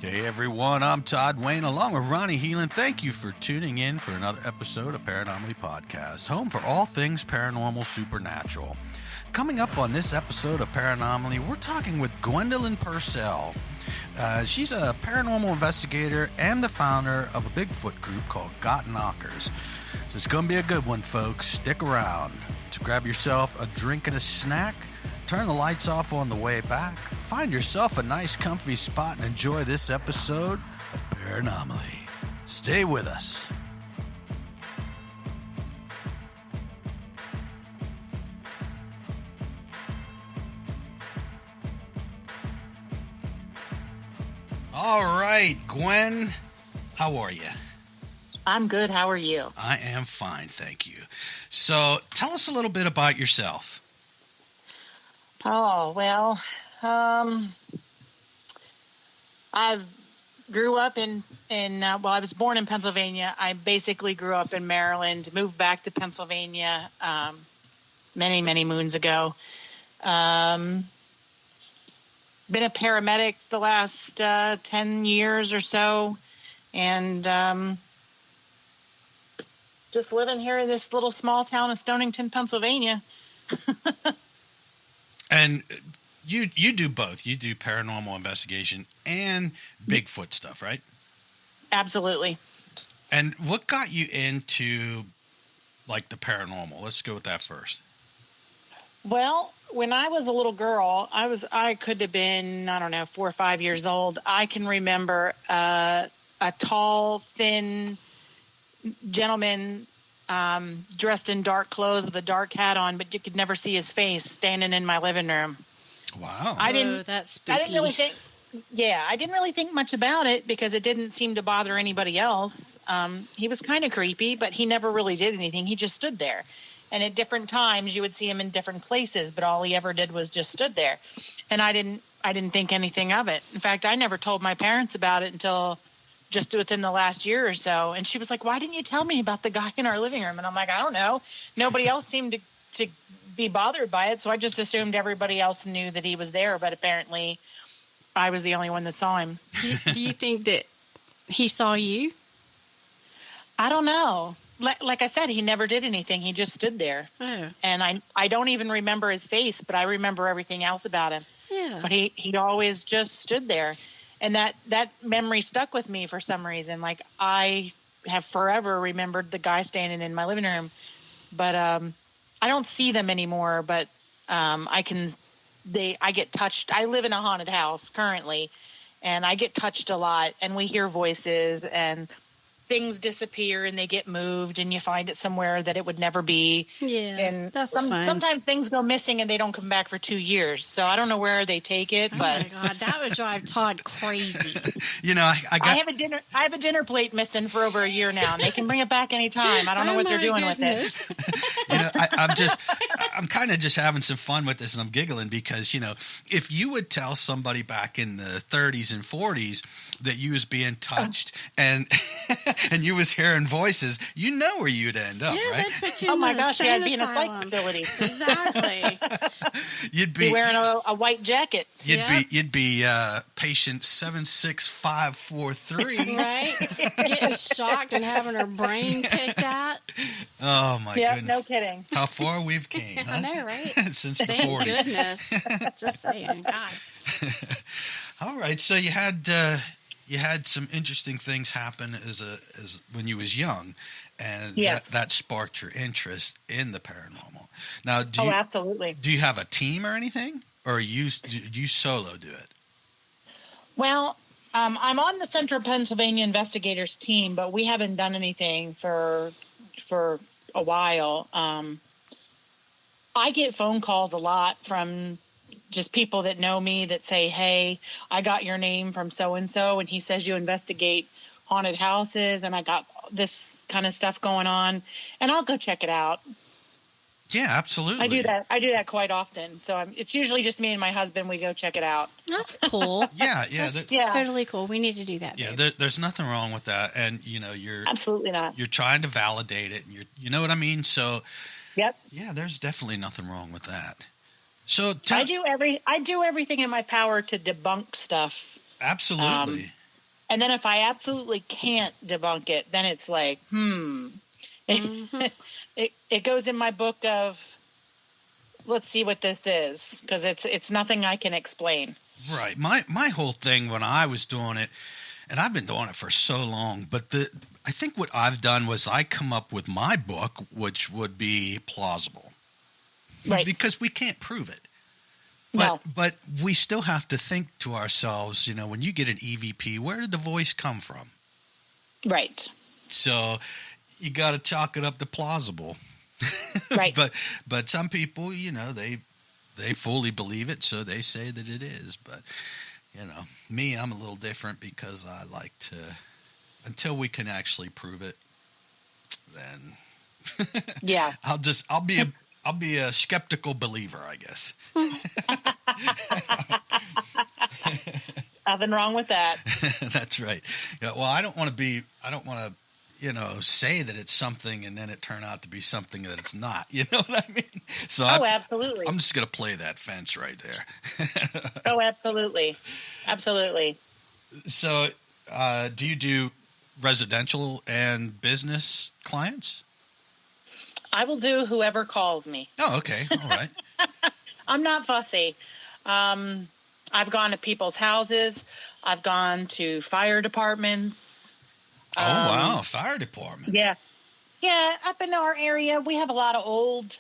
Hey everyone, I'm Todd Wayne along with Ronnie Heelan. Thank you for tuning in for another episode of Paranomaly Podcast, home for all things paranormal supernatural. Coming up on this episode of Paranomaly, we're talking with Gwendolyn Purcell. She's a paranormal investigator and the founder of a Bigfoot group called Got Knockers. So it's going to be a good one, folks. Stick around. So grab yourself a drink and a snack. Turn the lights off on the way back. Find yourself a nice comfy spot and enjoy this episode of Paranomaly. Stay with us. All right, Gwen, how are you? I'm good. How are you? I am fine, thank you. So tell us a little bit about yourself. Oh, well, I grew up I was born in Pennsylvania. I basically grew up in Maryland, moved back to Pennsylvania many, many moons ago. Been a paramedic the last 10 years or so, and just living here in this little small town of Stonington, Pennsylvania. And you do both. You do paranormal investigation and Bigfoot stuff, right? Absolutely. And what got you into, like, the paranormal? Let's go with that first. Well, when I was a little girl, I could have been, 4 or 5 years old. I can remember a tall, thin gentleman dressed in dark clothes with a dark hat on, but you could never see his face, standing in my living room. Wow. That's spooky. I didn't really think much about it because it didn't seem to bother anybody else. He was kind of creepy, but he never really did anything. He just stood there. And at different times you would see him in different places, but all he ever did was just stood there. And I didn't think anything of it. In fact, I never told my parents about it until just within the last year or so. And she was like, "Why didn't you tell me about the guy in our living room?" And I'm like, "I don't know. Nobody else seemed to be bothered by it. So I just assumed everybody else knew that he was there. But apparently I was the only one that saw him." Do you think that he saw you? I don't know. Like I said, he never did anything. He just stood there. Oh. And I don't even remember his face, but I remember everything else about him. Yeah. But he always just stood there. And that memory stuck with me for some reason. Like, I have forever remembered the guy standing in my living room. But I don't see them anymore, but I get touched. I live in a haunted house currently, and I get touched a lot, and we hear voices, and things disappear and they get moved, and you find it somewhere that it would never be. Yeah, and that's fun. Sometimes things go missing and they don't come back for 2 years. So I don't know where they take it. Oh but my God, that would drive Todd crazy. You know, I have a dinner plate missing for over a year now, and they can bring it back anytime. I don't know what they're doing with it. You know, I'm kind of just having some fun with this, and I'm giggling because, you know, if you would tell somebody back in the 30s and 40s that you was being touched and you was hearing voices, you know where you'd end up, right? They'd put you Oh my in gosh, yeah, I'd be in a psych facility. Exactly. You'd Be be wearing a white jacket. You'd be patient 76543. Right? Getting shocked and having her brain picked at. Oh my goodness. No kidding. How far we've came, huh? I know, right? Since the Thank 40s. goodness. Just saying, God. All right, so you had some interesting things happen as when you was young, and Yes. that sparked your interest in the paranormal. Now, Absolutely. do you have a team or anything, or do you solo do it? Well, I'm on the Central Pennsylvania Investigators team, but we haven't done anything for a while. I get phone calls a lot from just people that know me that say, "Hey, I got your name from so-and-so, and he says you investigate haunted houses, and I got this kind of stuff going on," and I'll go check it out. Yeah, absolutely. I do that quite often. So it's usually just me and my husband. We go check it out. That's cool. Yeah. That's totally cool. We need to do that. Yeah, babe. there's nothing wrong with that, and you know you're absolutely not. You're trying to validate it, and you know what I mean. So, yep. Yeah, there's definitely nothing wrong with that. So I do everything in my power to debunk stuff. Absolutely. And then if I absolutely can't debunk it, then it's like, Mm-hmm. it goes in my book of, let's see what this is, because it's nothing I can explain. Right. My whole thing when I was doing it, and I've been doing it for so long, but I think what I've done was I come up with my book, which would be plausible. Right. Because we can't prove it. No. But we still have to think to ourselves, when you get an EVP, where did the voice come from? Right. So you got to chalk it up to plausible. Right. But some people, they fully believe it, so they say that it is. But, me, I'm a little different because I like to, until we can actually prove it, then Yeah. I'll be a skeptical believer, I guess. Nothing wrong with that. That's right. Yeah, well, I don't want to say that it's something and then it turn out to be something that it's not. You know what I mean? So Absolutely. I'm just going to play that fence right there. Oh, absolutely. Absolutely. So do you do residential and business clients? I will do whoever calls me. Oh, okay. All right. I'm not fussy. I've gone to people's houses. I've gone to fire departments. Oh, wow. Fire department. Yeah. Yeah. Up in our area, we have a lot of old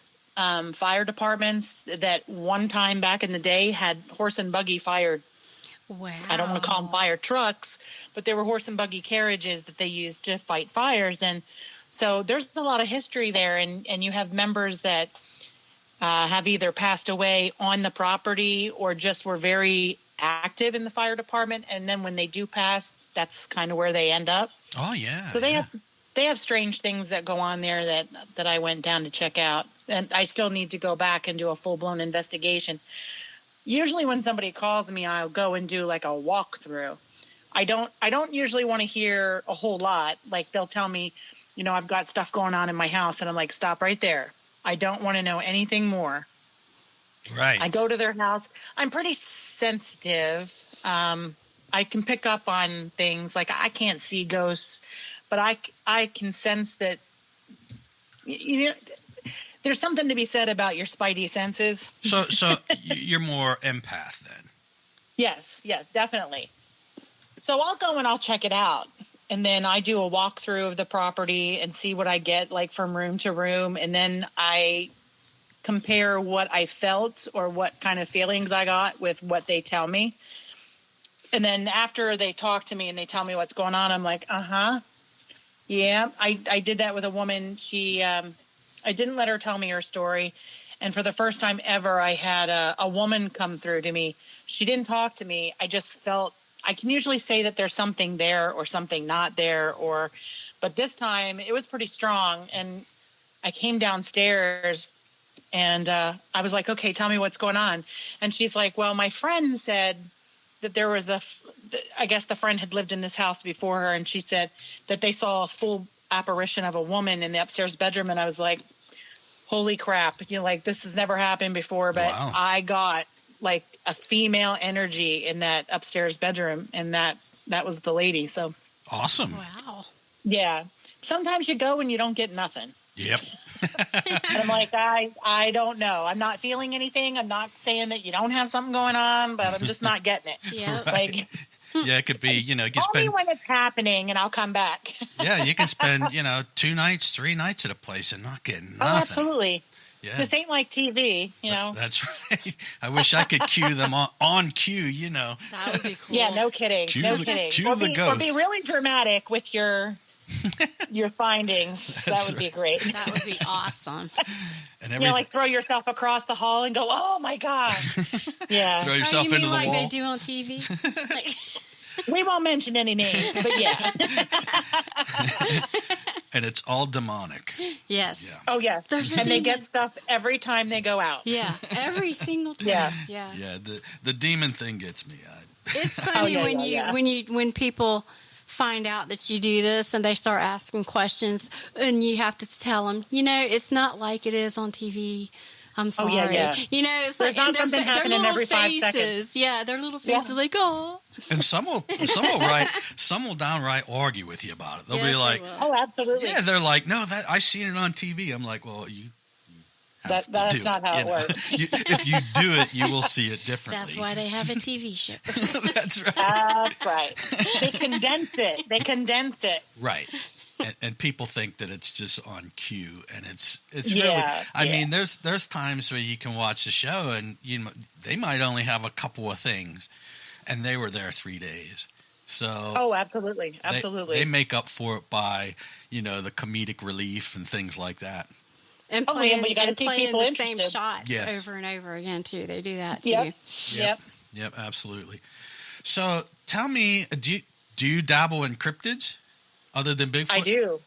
fire departments that one time back in the day had horse and buggy fire. Wow. I don't want to call them fire trucks, but they were horse and buggy carriages that they used to fight fires. And so there's a lot of history there. And you have members that have either passed away on the property or just were very active in the fire department. And then when they do pass, that's kind of where they end up. Oh, yeah. So they have strange things that go on there that I went down to check out. And I still need to go back and do a full-blown investigation. Usually when somebody calls me, I'll go and do like a walkthrough. I don't usually want to hear a whole lot. Like they'll tell me, I've got stuff going on in my house, and I'm like, stop right there. I don't want to know anything more. Right. I go to their house. I'm pretty sensitive. I can pick up on things. Like I can't see ghosts, but I can sense that, there's something to be said about your spidey senses. So you're more empath then? Yes, definitely. So I'll go and I'll check it out. And then I do a walkthrough of the property and see what I get, like from room to room. And then I compare what I felt or what kind of feelings I got with what they tell me. And then after they talk to me and they tell me what's going on, I'm like, yeah. I did that with a woman. I didn't let her tell me her story. And for the first time ever, I had a woman come through to me. She didn't talk to me. I just felt, I can usually say that there's something there or something not there, but this time it was pretty strong. And I came downstairs and I was like, okay, tell me what's going on. And she's like, well, my friend said that there was I guess the friend had lived in this house before her. And she said that they saw a full apparition of a woman in the upstairs bedroom. And I was like, holy crap. This has never happened before, but wow. I got like a female energy in that upstairs bedroom, and that was the lady. So awesome. Wow. Yeah. Sometimes you go and you don't get nothing. Yep. And I'm like, I don't know. I'm not feeling anything. I'm not saying that you don't have something going on, but I'm just not getting it. Yeah. Like, yeah, it could be, you can call spend. me when it's happening and I'll come back. Yeah, you can spend, 2 nights, 3 nights at a place and not getting nothing. Oh, absolutely. Yeah. This ain't like TV, That's right. I wish I could cue them on cue, That would be cool. Yeah, no kidding. Cue no the- kidding. cue Or the be ghosts. really dramatic with your findings. That would be great. That would be awesome. And everything. Like throw yourself across the hall and go, oh my gosh. Yeah. Throw Oh, yourself you mean into the like wall. they do on TV? Like, We won't mention any names, but yeah. And it's all demonic. yes. Yeah. Oh, yeah. There's a And they demon. get stuff every time they go out. Yeah. Every single time. Yeah. Yeah. Yeah, the demon thing gets me. It's funny when people find out that you do this and they start asking questions and you have to tell them, it's not like it is on TV. I'm sorry. yeah. You know, it's like not something their happening little every 5 seconds. faces. Yeah, their little faces like, oh. And some will downright argue with you about it. They'll be like, oh, absolutely. Yeah, they're like, no, that I seen it on TV. I'm like, well, you have to that's do not it, how you it know? works. If you do it, you will see it differently. That's why they have a TV show. That's right. That's right. They condense it. Right. And people think that it's just on cue, and it's Yeah, really. I yeah. mean, there's times where you can watch the show, and they might only have a couple of things, and they were there 3 days. So Oh, absolutely. they make up for it by the comedic relief and things like that. And Oh, yeah, playing, but you gotta keep playing people the interested. same shots Yes. over and over again, too. They do that, too. Yep. Absolutely. So tell me, do you dabble in cryptids other than Bigfoot? I do.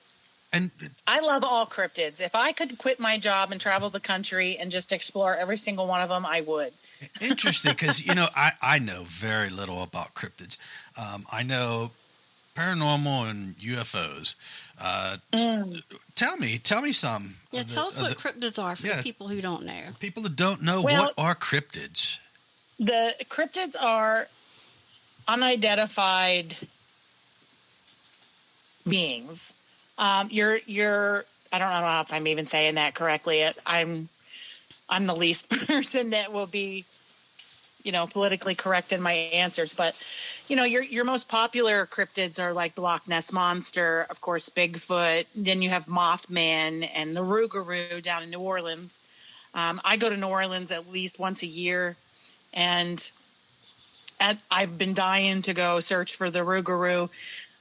And I love all cryptids. If I could quit my job and travel the country and just explore every single one of them, I would. interesting, because I know very little about cryptids. I know paranormal and UFOs. Tell me some. Yeah, tell us what cryptids are for the people who don't know. People that don't know, Well, what are cryptids? The cryptids are unidentified beings. You're I don't know if I'm even saying that correctly. I'm the least person that will be, politically correct in my answers, but your most popular cryptids are like the Loch Ness Monster, of course, Bigfoot. Then you have Mothman and the Rougarou down in New Orleans. I go to New Orleans at least once a year, and I've been dying to go search for the Rougarou.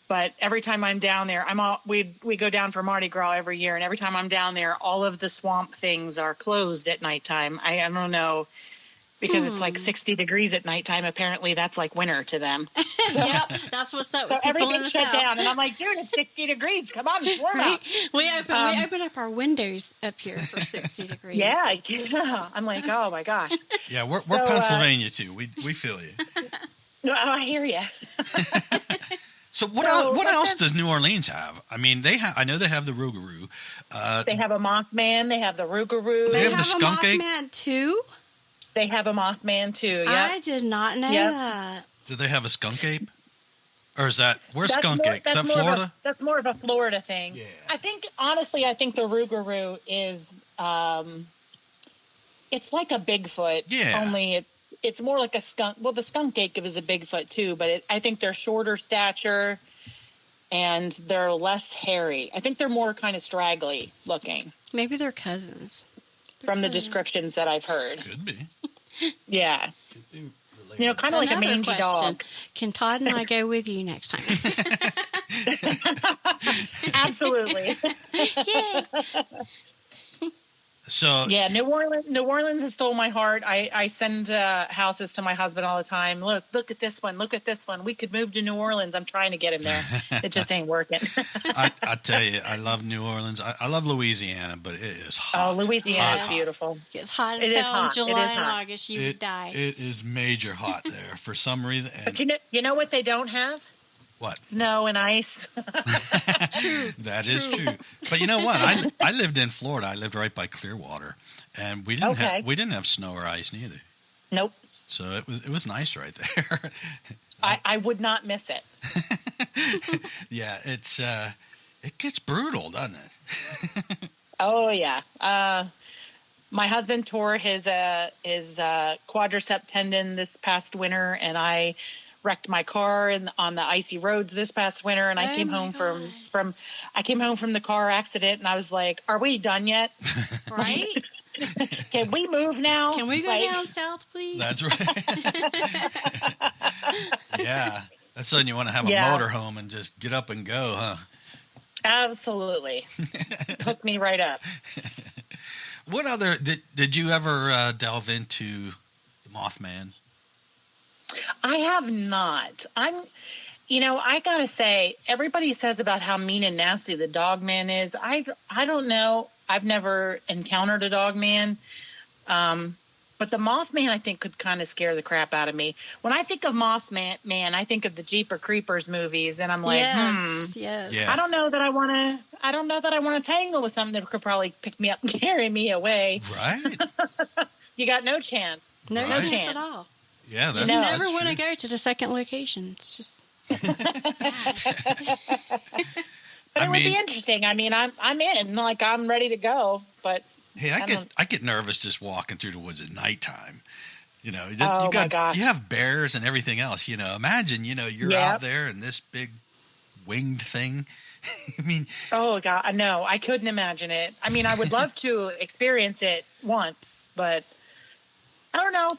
But every time I'm down there, we go down for Mardi Gras every year, and every time I'm down there, all of the swamp things are closed at nighttime. I don't know, because it's like 60 degrees at nighttime. Apparently, that's like winter to them. Yep, that's what's up with people in the shut South. down, and I'm like, dude, it's 60 degrees. Come on, it's warm out. We open up our windows up here for 60 degrees. Yeah. I'm like, oh my gosh. Yeah, we're Pennsylvania too. We feel you. No, I hear you. So what else does New Orleans have? I mean, I know they have the Rougarou. They have a Mothman. They have the Rougarou. They have the skunk a ape? Mothman too? They have a Mothman too. Yeah. I did not know that. Do they have a skunk ape? Or is where's skunk ape? Is that Florida? That's more of a Florida thing. Yeah. I think the Rougarou is, it's like a Bigfoot. Yeah. Only it's more like a skunk. Well, the skunk ape is a Bigfoot too, but I think they're shorter stature and they're less hairy. I think they're more kind of straggly looking. Maybe they're cousins. From the descriptions that I've heard. Could be. Yeah. Could be related. Kind of like a Another mangy dog. Can Todd and I go with you next time? Absolutely. Yay. So yeah, New Orleans has stole my heart. I send houses to my husband all the time. Look at this one. Look at this one. We could move to New Orleans. I'm trying to get him there. It just ain't working. I tell you, I love New Orleans. I love Louisiana, but it is hot. Oh, Louisiana is beautiful. It's hot as It is hell in hot. July It is and hot. August. You would die. It is major hot there for some reason. And But you know what they don't have? what? Snow and ice. That is true. But you know what? I lived in Florida. I lived right by Clearwater, and we didn't have snow or ice neither. Nope. So it was nice right there. I would not miss it. Yeah, it gets brutal, doesn't it? Oh yeah. My husband tore his quadricep tendon this past winter, and I wrecked my car on the icy roads this past winter, and I came home from the car accident, and I was like, "Are we done yet? Right? Can we move now? Can we go down south, please?" That's right. Yeah, that's when you want to have a motorhome and just get up and go, huh? Absolutely. Hook me right up. What other did you ever delve into the Mothman? I have not. I gotta say, everybody says about how mean and nasty the dog man is. I don't know. I've never encountered a dog man. But But the Mothman, I think, could kind of scare the crap out of me. When I think of Mothman, I think of the Jeepers Creepers movies, and I'm like, yes. Yeah. I don't know that I want to. I don't know that I want to tangle with something that could probably pick me up and carry me away. Right. You got no chance. No Right. chance at all. Yeah, that's, You You that's never want to true. go to the second location. It's just. But I it would be mean- interesting. I mean, I'm in. Like, I'm ready to go. But Hey, I I get nervous just walking through the woods at nighttime. You know, Oh, my gosh. you have bears and everything else. You know, imagine you're Yep. out there and this big winged thing. I mean, oh god, no, I couldn't imagine it. I mean, I would love to experience it once, but I don't know.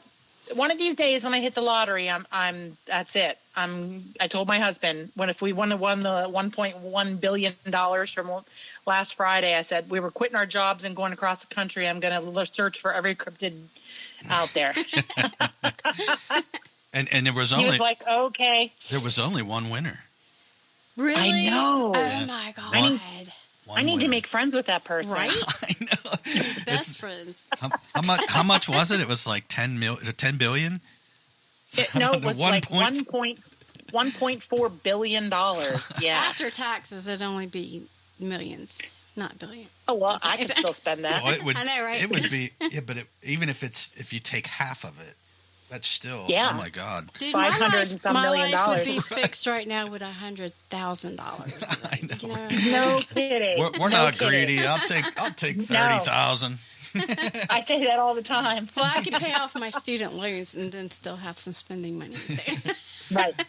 One of these days when I hit the lottery, that's it. I told my husband if we won the $1.1 billion from last Friday, I said we were quitting our jobs and going across the country. I'm going to search for every cryptid out there. and there was He only was like, okay. there was only one winner. Really? I know. Oh, Yeah. my God. One I need to winner. make friends with that person. Right? I know. Best friends. How much was it? It was like 10 billion. No, it The was one like point- $1.4 billion. Yeah. After taxes, it'd only be millions, not billion. Oh, well, I could still spend that. Well, it would, I know, right? It would be, yeah, but even if you take half of it, that's still, Yeah. oh my God. Dude, 500 and some my million life would dollars. be fixed right now with $100,000. I know. You know? No kidding. We're No not kidding. greedy. I'll take 30,000. I say that all the time. Well, I could pay off my student loans and then still have some spending money. Right.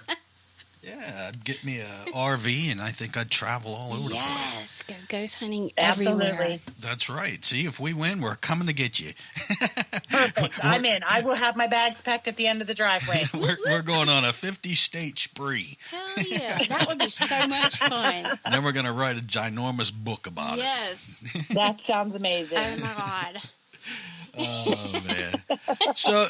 Yeah, I'd get me a RV and I think I'd travel all over the place. Yes, go ghost hunting Absolutely. everywhere. That's right. See, if we win, we're coming to get you. Perfect. I'm in. I will have my bags packed at the end of the driveway. we're going on a 50-state spree. Hell yeah, that would be so much fun. And then we're going to write a ginormous book about Yes. That sounds amazing. Oh my God. it. Oh, man. So,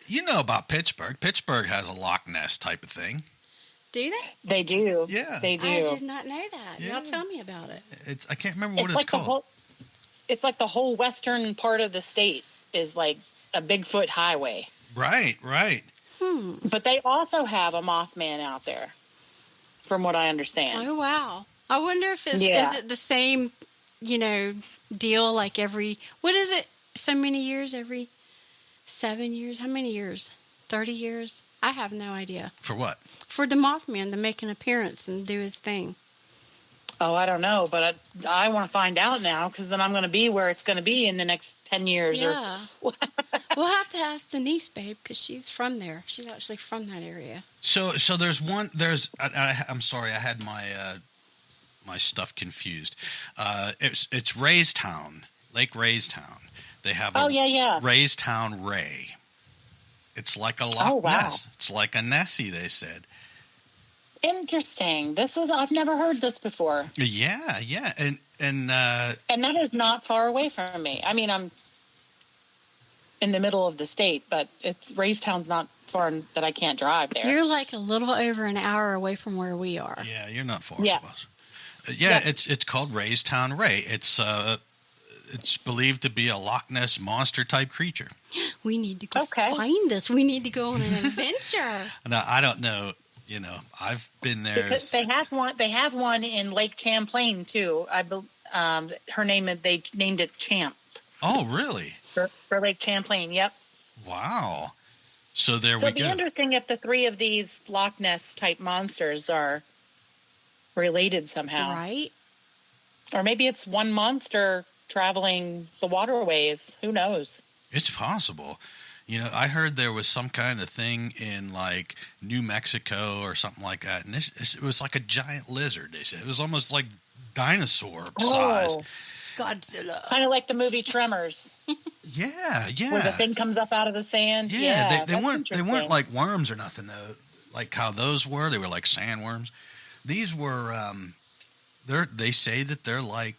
you know about Pittsburgh. Pittsburgh has a Loch Ness type of thing. Do they? They do. Yeah. They do. I did not know that. Yeah. Y'all tell me about it. I can't remember what it's like called. it's like the whole western part of the state is like a Bigfoot highway. Right. But they also have a Mothman out there, from what I understand. Oh wow. I wonder if is it the same, deal like every what is it? So many years every 7 years? How many years? 30 years? I have no idea. For what? For the Mothman to make an appearance and do his thing. Oh, I don't know, but I want to find out now because then I'm going to be where it's going to be in the next 10 years. Yeah. We'll have to ask Denise, babe, because she's from there. She's actually from that area. So there's one. I'm sorry, I had my stuff confused. It's Raystown, Lake Raystown. They have Raystown Ray. It's like a Loch Ness. It's like a Nessie, they said. Interesting. I've never heard this before. Yeah, and that is not far away from me. I mean, I'm in the middle of the state, but Raystown's not far that I can't drive there. You're like a little over an hour away from where we are. yeah, you're not far Yeah. from us. It's called Raystown Ray. It's believed to be a Loch Ness monster type creature. We need to go find this. We need to go on an adventure. Now I don't know. I've been there. Because they have one in Lake Champlain too. They named it Champ Oh, really? for Lake Champlain. Yep. Wow. So there we So it'd be go. interesting if the three of these Loch Ness type monsters are related somehow, Right? or maybe it's one monster traveling the waterways. Who knows? It's possible. I heard there was some kind of thing in like New Mexico or something like that, and it was like a giant lizard. They said it was almost like dinosaur size. Godzilla. Kind of like the movie Tremors, Yeah. where the thing comes up out of the sand. Yeah, they that's weren't interesting. like worms or nothing though. Like how those were, they were like sandworms. These were they say that they're like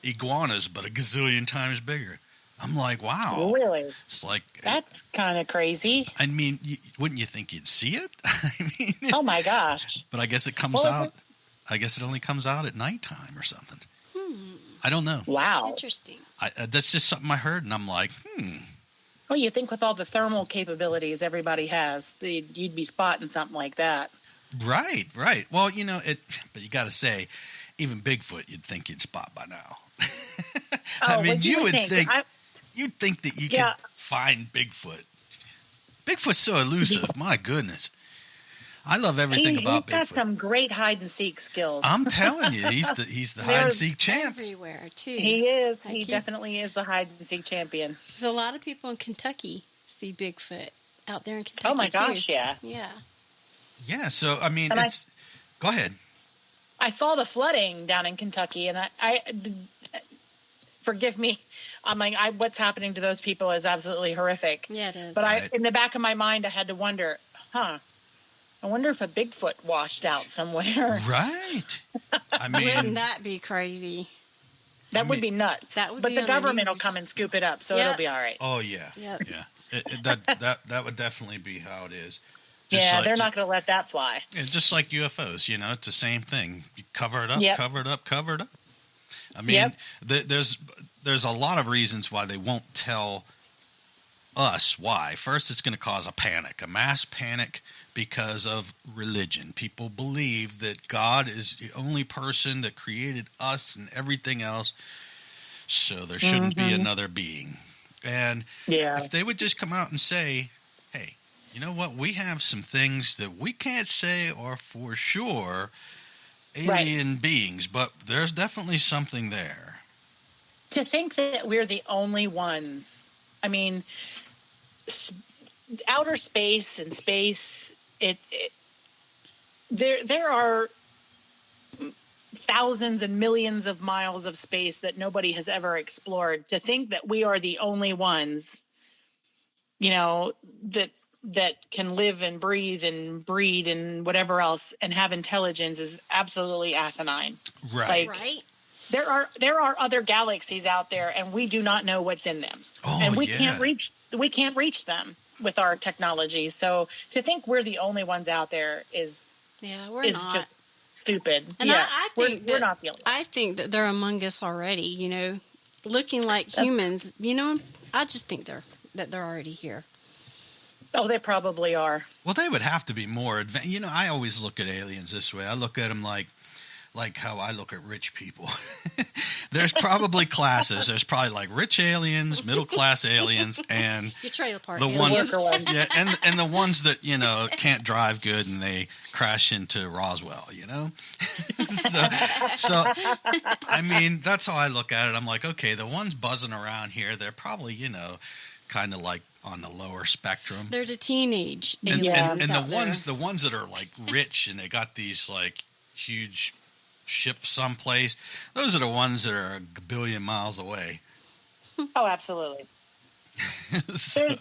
iguanas, but a gazillion times bigger. I'm like, wow. Really? It's like That's kind of crazy. I mean, wouldn't you think you'd see it? I mean, Oh my gosh. but I guess it comes out. I guess it only comes out at nighttime or something. I don't know. Wow. Interesting. That's just something I heard, and I'm like, Well, you think with all the thermal capabilities everybody has, you'd be spotting something like that. Right. Well, but you got to say, even Bigfoot, you'd think you'd spot by now. I mean, you would think you'd think that you could find Bigfoot. Bigfoot's so elusive. My goodness. I love everything about Bigfoot. He's got some great hide and seek skills. I'm telling you, he's the hide and seek champ. Everywhere too. He is. He definitely is the hide and seek champion. There's a lot of people in Kentucky see Bigfoot out there in Kentucky. Oh my gosh, yeah. Yeah. So I mean, go ahead. I saw the flooding down in Kentucky, and I forgive me. I'm like, what's happening to those people is absolutely horrific. Yeah, it is. But in the back of my mind, I had to wonder, I wonder if a Bigfoot washed out somewhere. Right. I mean, wouldn't that be crazy? That would be nuts. But the government will come and scoop it up, so it'll be all right. Oh yeah. Yep. Yeah. That would definitely be how it is. They're not going to let that fly. Yeah, just like UFOs, it's the same thing. You cover it up, cover it up, cover it up. I mean, there's a lot of reasons why they won't tell us why. First, it's going to cause a mass panic because of religion. People believe that God is the only person that created us and everything else, so there shouldn't be another being. And if they would just come out and say, hey, you know what? We have some things that we can't say are for sure alien beings, but there's definitely something there. To think that we're the only ones. I mean, outer space and space, there are thousands and millions of miles of space that nobody has ever explored. To think that we are the only ones, that can live and breathe and breed and whatever else and have intelligence is absolutely asinine. Right. Right. There are other galaxies out there, and we do not know what's in them. And we can't reach them with our technology. So to think we're the only ones out there is not. Just stupid. And I think we're not the only ones. I think that they're among us already, looking like humans. I just think they're already here. Oh, they probably are. Well, they would have to be more advanced. I always look at aliens this way. I look at them like how I look at rich people. There's probably classes. There's probably like rich aliens, middle class aliens, and your trailer park the aliens. and the ones that can't drive good and they crash into Roswell. So I mean, that's how I look at it. I'm like, okay, the ones buzzing around here, they're probably kind of like on the lower spectrum. They're the teenage and the ones that are like rich and they got these like huge ships someplace, those are the ones that are a billion miles away. Oh, absolutely.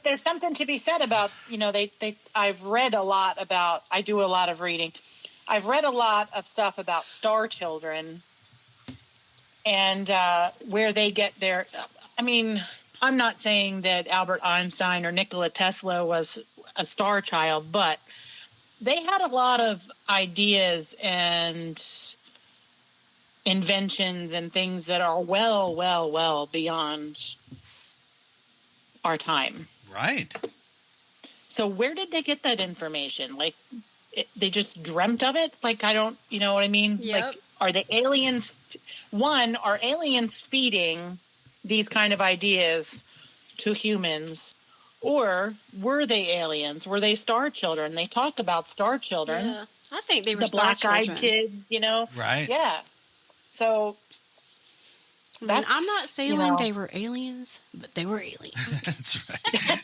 There's something to be said about, I've read a lot about, I do a lot of reading. I've read a lot of stuff about star children and where they get their, I mean, I'm not saying that Albert Einstein or Nikola Tesla was a star child, but they had a lot of ideas and inventions and things that are well beyond our time. Right. So where did they get that information? Like, they just dreamt of it? Like, I don't, you know what I mean? Yep. Like, are the aliens, are aliens feeding these kind of ideas to humans, or were they aliens? Were they star children? They talk about star children. Yeah, I think they were the star children. black-eyed kids, Right. Yeah. So I'm not saying they were aliens, but they were aliens. That's right.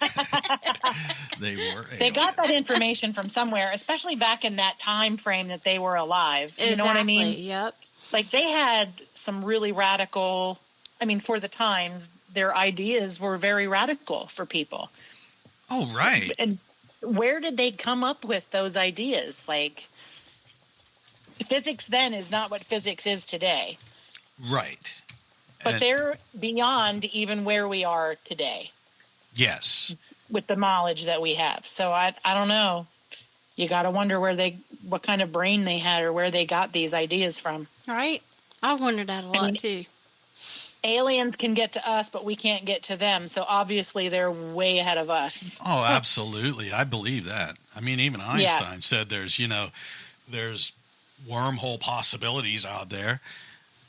They were aliens. They got that information from somewhere, especially back in that time frame that they were alive. Exactly. You know what I mean? Yep. Like, they had some really radical, for the times, their ideas were very radical for people. Oh, right. And where did they come up with those ideas? Like, physics then is not what physics is today. Right. But they're beyond even where we are today. Yes. With the knowledge that we have. So I don't know. You got to wonder what kind of brain they had or where they got these ideas from. Right. I wondered that a lot too. aliens can get to us, but we can't get to them. So obviously they're way ahead of us. Oh, absolutely. I believe that. I mean, even Einstein said there's wormhole possibilities out there.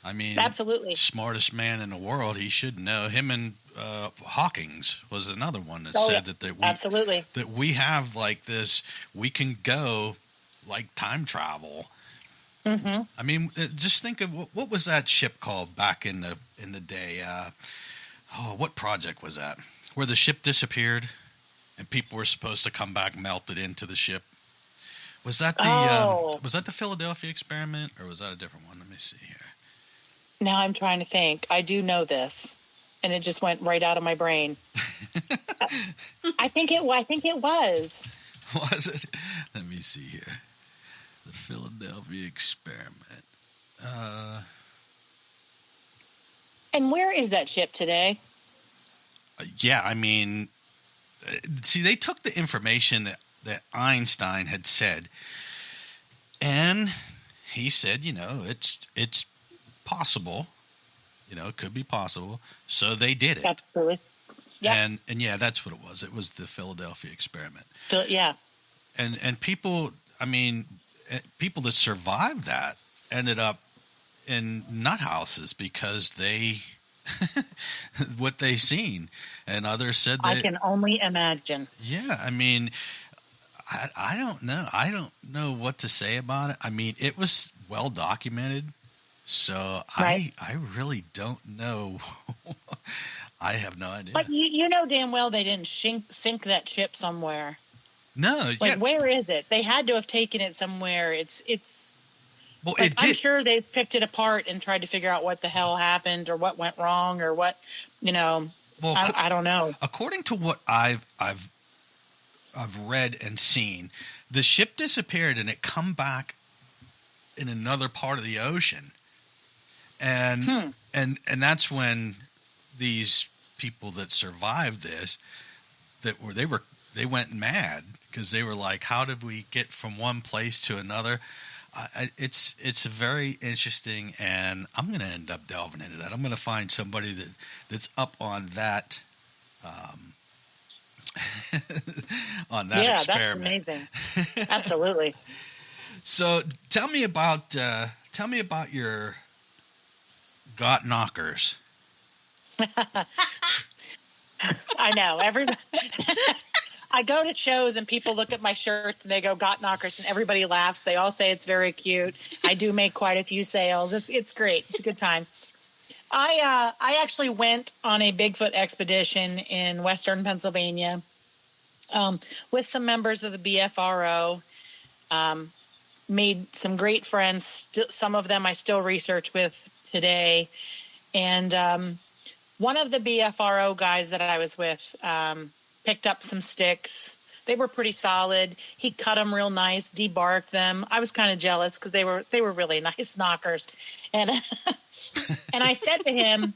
I mean, absolutely. Smartest man in the world. He should know. Him and Hawking's was another one that said absolutely. that we have like this, we can go like time travel. Mm-hmm. I mean, just think of what was that ship called back in the day? What project was that? Where the ship disappeared and people were supposed to come back melted into the ship. Was that the Philadelphia experiment, or was that a different one? Let me see here. Now I'm trying to think. I do know this, and it just went right out of my brain. I think it was. Was it? Let me see here. The Philadelphia experiment. And where is that ship today? Yeah, I mean, see, they took the information that Einstein had said, and he said, it's possible, it could be possible. So they did it. Absolutely. Yeah. And yeah, that's what it was. It was the Philadelphia experiment. Yeah. And people, I mean, people that survived that ended up in nut houses because they what they seen, and others said that I can only imagine. Yeah, I mean, I don't know. I don't know what to say about it. I mean, it was well documented, so right. I really don't know. I have no idea. But you know damn well they didn't sink that ship somewhere. No, where is it? They had to have taken it somewhere. It's. Well, like, I'm sure they've picked it apart and tried to figure out what the hell happened or what went wrong or what, Well, I don't know. According to what I've read and seen, the ship disappeared and it come back in another part of the ocean, and that's when these people that survived this they went mad because they were like, how did we get from one place to another? It's very interesting, and I'm going to end up delving into that. I'm going to find somebody that's up on that on that experiment. Yeah, that's amazing. Absolutely. So tell me about your got knockers. I know. I go to shows and people look at my shirts and they go, got knockers, and everybody laughs. They all say it's very cute. I do make quite a few sales. It's great. It's a good time. I actually went on a Bigfoot expedition in Western Pennsylvania with some members of the BFRO. Made some great friends. Some of them I still research with today. And one of the BFRO guys that I was with picked up some sticks. They were pretty solid. He cut them real nice, debarked them. I was kind of jealous because they were really nice knockers. And and I said to him,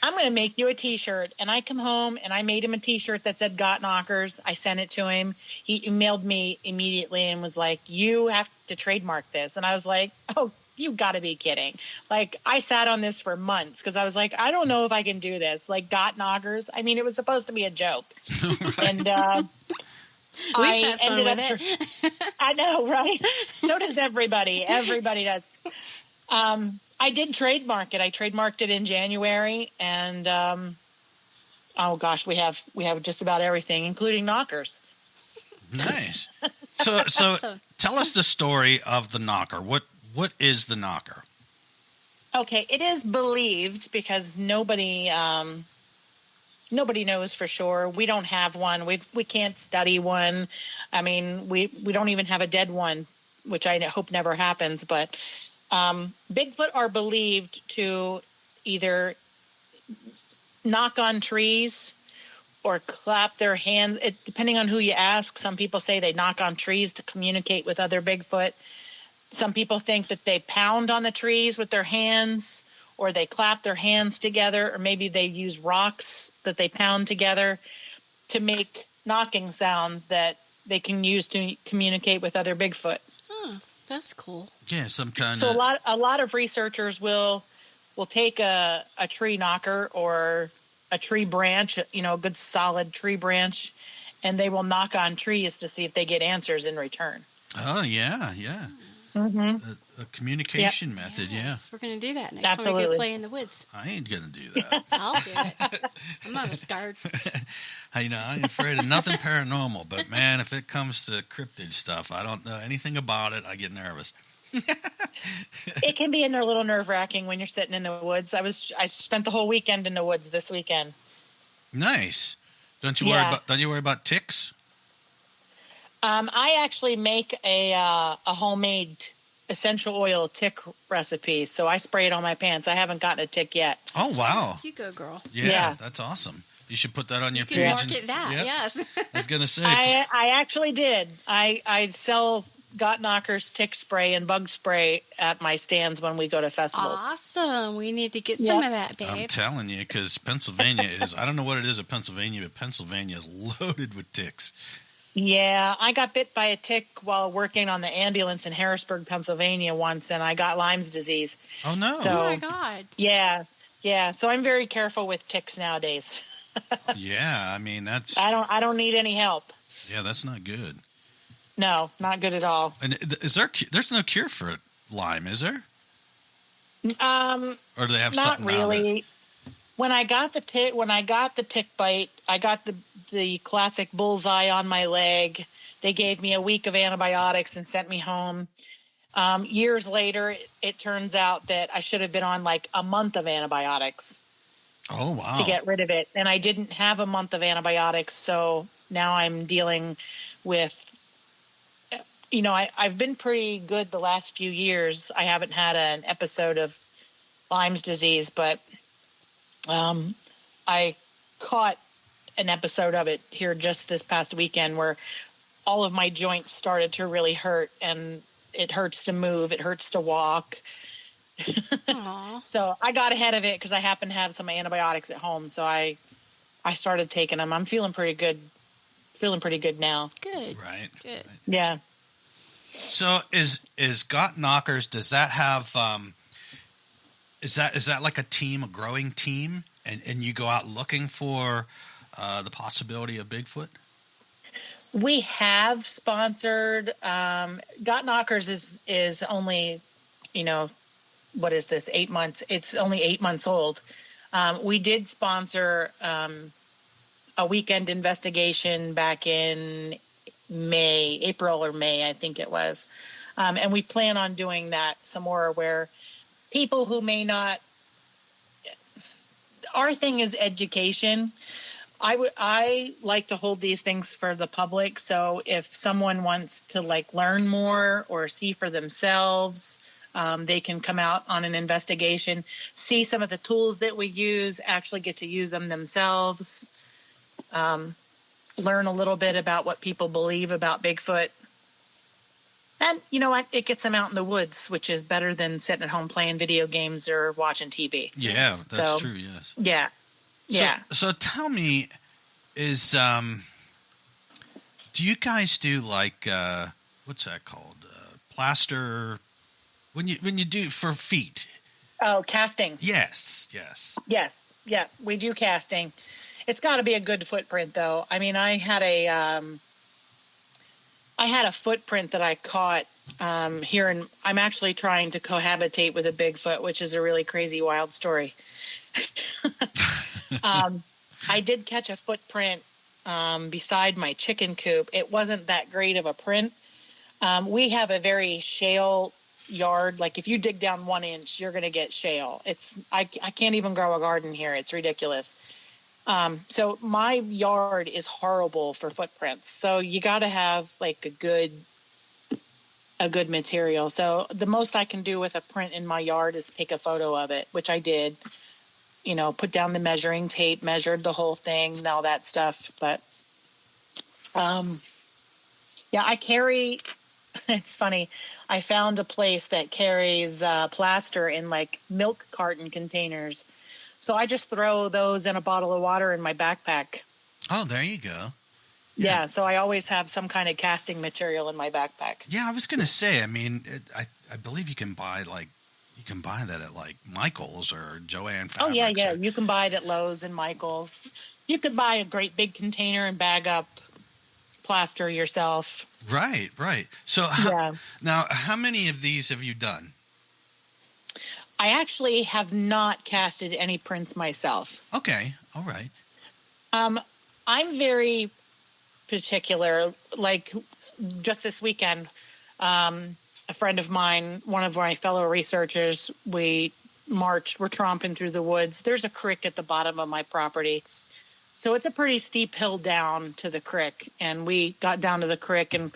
I'm going to make you a T-shirt. And I come home and I made him a T-shirt that said got knockers. I sent it to him. He emailed me immediately and was like, you have to trademark this. And I was like, oh, you got to be kidding. Like, I sat on this for months because I was like, I don't know if I can do this. Like, got knockers. I mean, it was supposed to be a joke. Right. And we've had fun with it. I know, right? So does everybody. Everybody does. I did trademark it. I trademarked it in January, and oh gosh, we have just about everything, including knockers. Nice. So awesome. Tell us the story of the knocker. What is the knocker? Okay, it is believed because nobody knows for sure. We don't have one. We can't study one. I mean, we don't even have a dead one, which I hope never happens. But Bigfoot are believed to either knock on trees or clap their hands. Depending on who you ask, some people say they knock on trees to communicate with other Bigfoot. Some people think that they pound on the trees with their hands, or they clap their hands together, or maybe they use rocks that they pound together to make knocking sounds that they can use to communicate with other Bigfoot. Oh, that's cool. Yeah, some kind So of... a lot of researchers will will take a tree knocker or a tree branch, a good solid tree branch, and they will knock on trees to see if they get answers in return. Oh, yeah. Mm-hmm. A communication method, yes, we're going to do that next Absolutely. time we go play in the woods. I ain't going to do that. I'll do it. I'm not scared. I ain't afraid of nothing paranormal, but man, if it comes to cryptid stuff, I don't know anything about it. I get nervous. It can be a little nerve-wracking when you're sitting in the woods. I spent the whole weekend in the woods this weekend. Nice. Don't you worry about ticks? I actually make a homemade essential oil tick recipe, so I spray it on my pants. I haven't gotten a tick yet. Oh, wow. You go, girl. Yeah, that's awesome. You should put that on your page. You can market that, yes. I was going to say. I actually did. I sell Got Knockers tick spray and bug spray at my stands when we go to festivals. Awesome. We need to get some of that, babe. I'm telling you, because Pennsylvania is, I don't know what it is at Pennsylvania, but Pennsylvania is loaded with ticks. Yeah, I got bit by a tick while working on the ambulance in Harrisburg, Pennsylvania once, and I got Lyme's disease. Oh, no. So, oh, my God. Yeah. So I'm very careful with ticks nowadays. Yeah, I mean, that's... I don't need any help. Yeah, that's not good. No, not good at all. And there's no cure for Lyme, is there? Or do they have not something really. When I got the tick bite, I got the classic bullseye on my leg. They gave me a week of antibiotics and sent me home. Years later, it turns out that I should have been on like a month of antibiotics. Oh, wow. To get rid of it. And I didn't have a month of antibiotics, so now I'm dealing with, I've been pretty good the last few years. I haven't had an episode of Lyme's disease, but I caught an episode of it here just this past weekend where all of my joints started to really hurt, and it hurts to move. It hurts to walk. So I got ahead of it because I happen to have some antibiotics at home. So I started taking them. I'm feeling pretty good now. Good. Right. Good. Yeah. So is Got Knockers, does that have, is that like a growing team? And you go out looking for the possibility of Bigfoot? We have sponsored, Got Knockers is only, what is this, 8 months? It's only 8 months old. We did sponsor a weekend investigation back in April or May, I think it was. And we plan on doing that some more, where people who may not, our thing is education. I like to hold these things for the public. So if someone wants to learn more or see for themselves, they can come out on an investigation, see some of the tools that we use, actually get to use them themselves, learn a little bit about what people believe about Bigfoot. And you know what? It gets them out in the woods, which is better than sitting at home playing video games or watching TV. Yeah, that's true, yes. Yeah. Yeah. So tell me, do you guys do what's that called? Plaster, when you do for feet? Oh, casting. Yes. Yeah, we do casting. It's got to be a good footprint, though. I mean, I had a footprint that I caught here, and I'm actually trying to cohabitate with a Bigfoot, which is a really crazy, wild story. I did catch a footprint beside my chicken coop. It wasn't that great of a print. We have a very shale yard. Like if you dig down 1 inch, you're going to get shale. I can't even grow a garden here. It's ridiculous. So my yard is horrible for footprints. So you got to have a good material. So the most I can do with a print in my yard is take a photo of it, which I did. Put down the measuring tape, measured the whole thing and all that stuff. But, I carry, it's funny. I found a place that carries plaster in milk carton containers. So I just throw those in a bottle of water in my backpack. Oh, there you go. Yeah. So I always have some kind of casting material in my backpack. Yeah, I was going to say, I mean, I believe you can buy you can buy that at like Michael's or Joann Fabrics. Oh yeah. You can buy it at Lowe's and Michael's. You could buy a great big container and bag up plaster yourself. Right. So now, how many of these have you done? I actually have not casted any prints myself. Okay. All right. I'm very particular. Like just this weekend, a friend of mine, one of my fellow researchers, we're tromping through the woods. There's a creek at the bottom of my property. So it's a pretty steep hill down to the creek. And we got down to the creek, and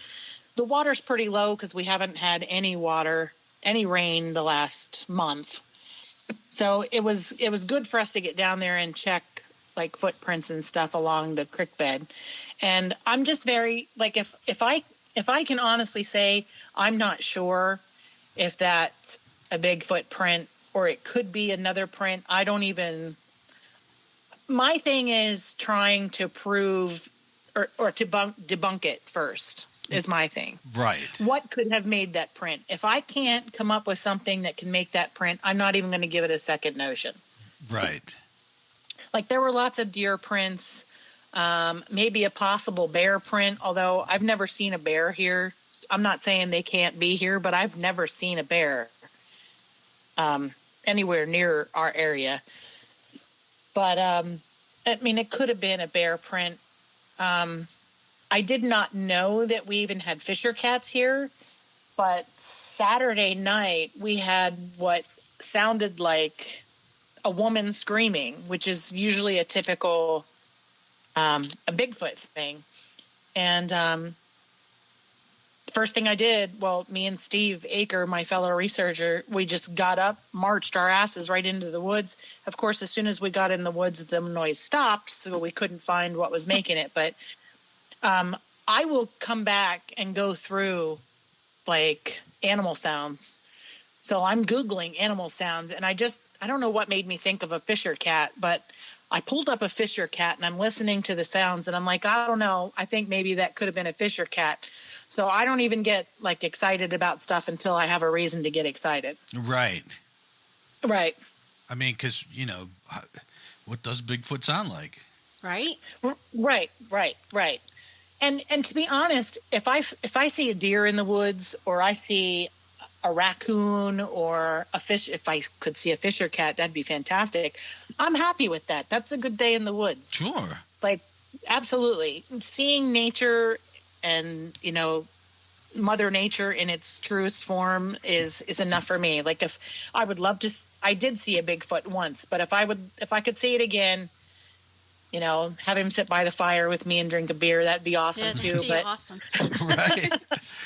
the water's pretty low because we haven't had any rain the last month. So it was good for us to get down there and check like footprints and stuff along the creek bed. And I'm just very like, if I can honestly say, I'm not sure if that's a Bigfoot print or it could be another print. I don't even. My thing is trying to prove or to debunk it first is my thing. Right. What could have made that print? If I can't come up with something that can make that print, I'm not even going to give it a second notion. Right. Like there were lots of deer prints, maybe a possible bear print, although I've never seen a bear here. I'm not saying they can't be here, but I've never seen a bear anywhere near our area. But, I mean, it could have been a bear print. I did not know that we even had fisher cats here, but Saturday night we had what sounded like a woman screaming, which is usually a typical a Bigfoot thing. And first thing I did, me and Steve Aker, my fellow researcher, we just got up, marched our asses right into the woods. Of course, as soon as we got in the woods, the noise stopped, so we couldn't find what was making it. But I will come back and go through, like, animal sounds. So I'm Googling animal sounds, and I don't know what made me think of a fisher cat, but I pulled up a fisher cat, and I'm listening to the sounds, and I'm like, I don't know. I think maybe that could have been a fisher cat. So I don't even get, like, excited about stuff until I have a reason to get excited. Right. Right. I mean, because, what does Bigfoot sound like? Right? Right. And to be honest, if I see a deer in the woods or I see a raccoon or a fish, if I could see a fisher cat, that'd be fantastic. I'm happy with that. That's a good day in the woods. Sure. Like, absolutely. Seeing nature and, Mother Nature in its truest form is enough for me. Like, if I would love to, I did see a Bigfoot once, but if I could see it again, have him sit by the fire with me and drink a beer, that'd be awesome too. That'd be awesome. Right.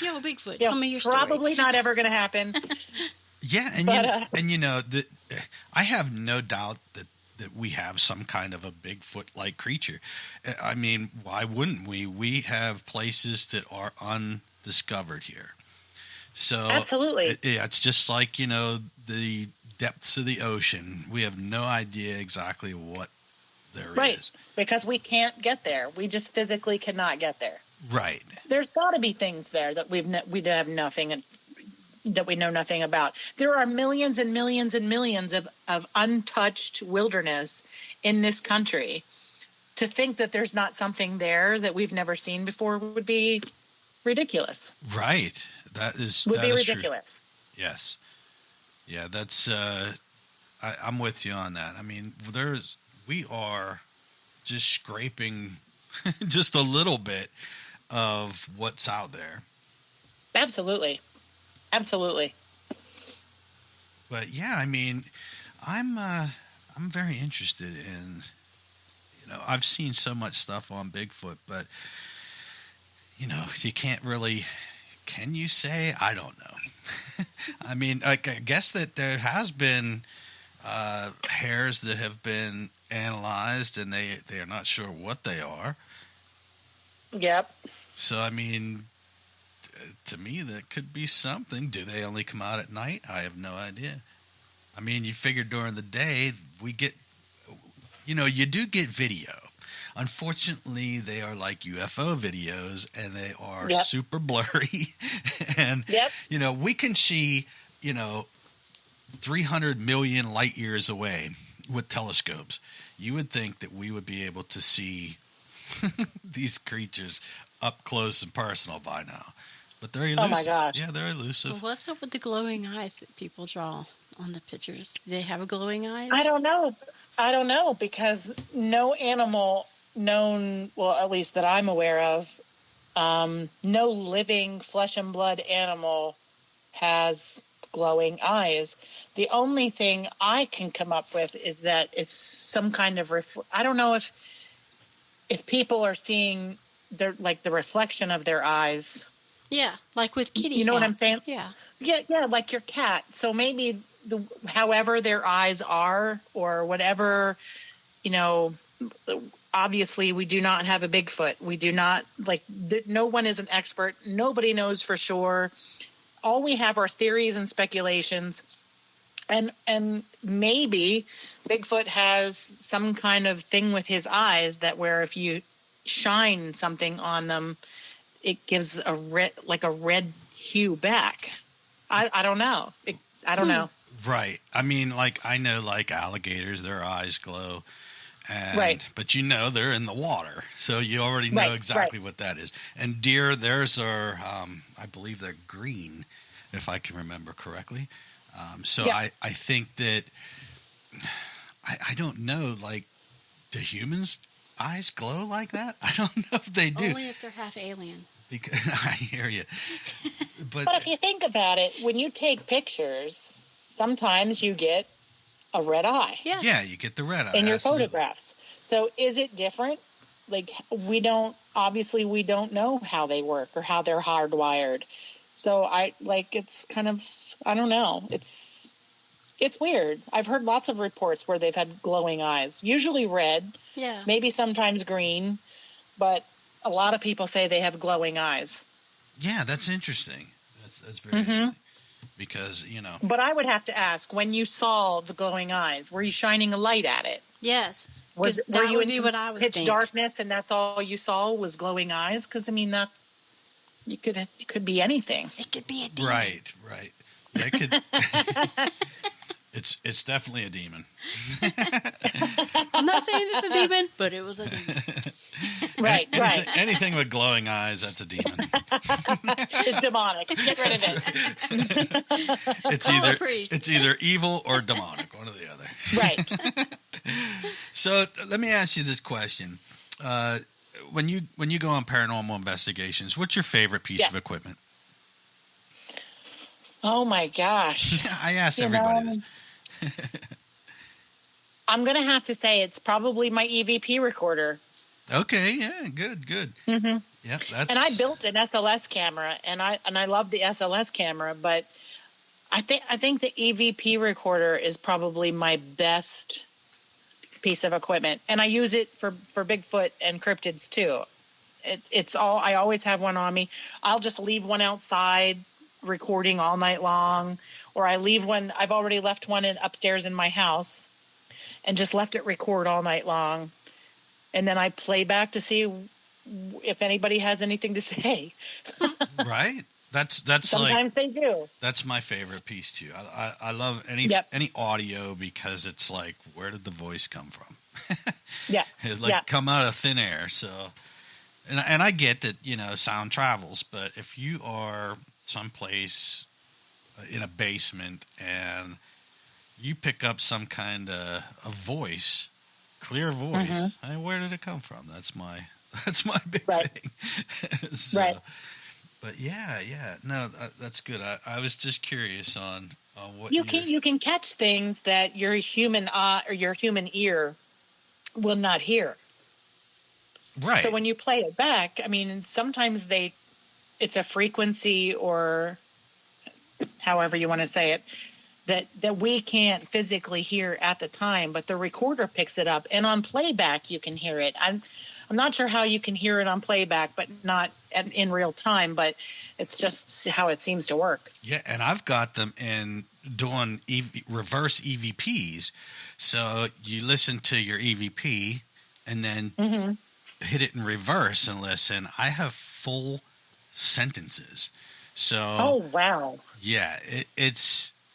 Yeah, Bigfoot. Tell me your story. Probably not ever going to happen. Yeah, I have no doubt that we have some kind of a Bigfoot-like creature. I mean, why wouldn't we? We have places that are undiscovered here. So absolutely, it's just like the depths of the ocean. We have no idea exactly what there is. Right, because we can't get there. We just physically cannot get there. Right. There's got to be things there that we have nothing, that we know nothing about. There are millions and millions and millions of untouched wilderness in this country. To think that there's not something there that we've never seen before would be ridiculous. Right. That is ridiculous. True. Yes. Yeah, that's I'm with you on that. I mean, we are just scraping just a little bit of what's out there. Absolutely. But yeah, I mean, I'm very interested in, I've seen so much stuff on Bigfoot, but you can't really, can you say? I don't know. I mean, I guess that there has been hairs that have been analyzed and they are not sure what they are. Yep. So, I mean, to me, that could be something. Do they only come out at night? I have no idea. I mean, you figure during the day, we get, you do get video. Unfortunately, they are like UFO videos, and they are super blurry. And, we can see, 300 million light years away with telescopes, you would think that we would be able to see these creatures up close and personal by now. But they're elusive. Oh my gosh. Yeah, they're elusive. Well, what's up with the glowing eyes that people draw on the pictures? Do they have glowing eyes? I don't know because no animal known, well, at least that I'm aware of, no living flesh and blood animal has glowing eyes. The only thing I can come up with is that it's some kind of I don't know if people are seeing the reflection of their eyes. Yeah, like with kitty You know cats. what I'm saying? Yeah, like your cat. So maybe however their eyes are or whatever, obviously we do not have a Bigfoot. We do not, no one is an expert. Nobody knows for sure. All we have are theories and speculations. And maybe Bigfoot has some kind of thing with his eyes that where if you shine something on them, it gives a red hue back. I don't know. I don't know. Right. I mean, I know alligators, their eyes glow. Right. But they're in the water. So you already know exactly what that is. And deer, theirs are, I believe they're green, if I can remember correctly. I think that, I don't know, do humans' eyes glow like that? I don't know if they do. only if they're half alien. Because, I hear you. But if you think about it, when you take pictures, sometimes you get a red eye. Yeah, you get the red eye. In your absolutely. photographs. So is it different? We don't know how they work or how they're hardwired. So it's kind of, I don't know. It's weird. I've heard lots of reports where they've had glowing eyes, usually red. Yeah. Maybe sometimes green, but a lot of people say they have glowing eyes. Yeah, that's interesting. That's very interesting. Because, But I would have to ask, when you saw the glowing eyes, were you shining a light at it? Yes. Were that you would in be what I would pitch think. darkness and that's all you saw was glowing eyes? Because, that it could be anything. It could be a demon. Right. Yeah, it could. It's definitely a demon. I'm not saying it's a demon, but it was a demon. Right. Anything with glowing eyes, that's a demon. It's demonic. Get rid of it. It's either evil or demonic, one or the other. Right. So let me ask you this question: when you go on paranormal investigations, what's your favorite piece of equipment? Oh my gosh! I ask everybody this. I'm going to have to say it's probably my EVP recorder. Okay, yeah, good. Mm-hmm. Yeah, and I built an SLS camera, and I love the SLS camera, but I think the EVP recorder is probably my best piece of equipment, and I use it for Bigfoot and cryptids too. It's all, I always have one on me. I'll just leave one outside recording all night long, or I leave one. I've already left one upstairs in my house and just left it record all night long. And then I play back to see if anybody has anything to say. Right. That's sometimes they do. That's my favorite piece too. I love any audio because it's where did the voice come from? Yes. It come out of thin air. So, and I get that, sound travels, but if you are someplace in a basement and you pick up some kind of a voice, clear voice, where did it come from? That's my big thing. So, right. But yeah, no, that's good. I was just curious on what you can catch things that your human eye or your human ear will not hear. Right. So when you play it back, I mean, sometimes it's a frequency or however you want to say it that we can't physically hear at the time, but the recorder picks it up, and on playback you can hear it. I'm not sure how you can hear it on playback, but not in real time, but it's just how it seems to work. Yeah, and I've got them in doing reverse EVPs. So you listen to your EVP and then hit it in reverse and listen. I have full sentences. So oh wow. Yeah,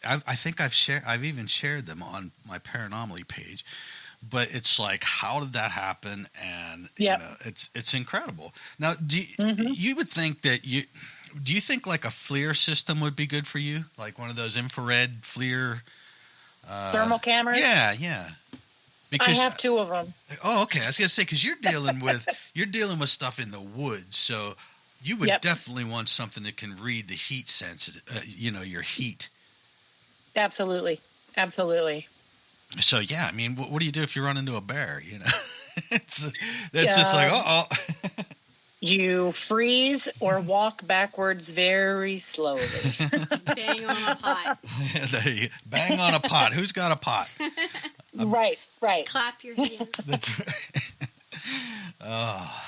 I think I've even shared them on my Paranomaly page. But it's like, how did that happen? And it's incredible. Now, you would think that do you think like a FLIR system would be good for you? Like one of those infrared FLIR thermal cameras? Yeah. Because I have 2 of them. Oh, okay. I was gonna say, because you're dealing with stuff in the woods, so you would definitely want something that can read the heat sensitive, your heat. Absolutely. So yeah, I mean, what do you do if you run into a bear? That's just like You freeze or walk backwards very slowly. Bang on a pot. There you go. Bang on a pot. Who's got a pot? Right. Clap your hands. That's right.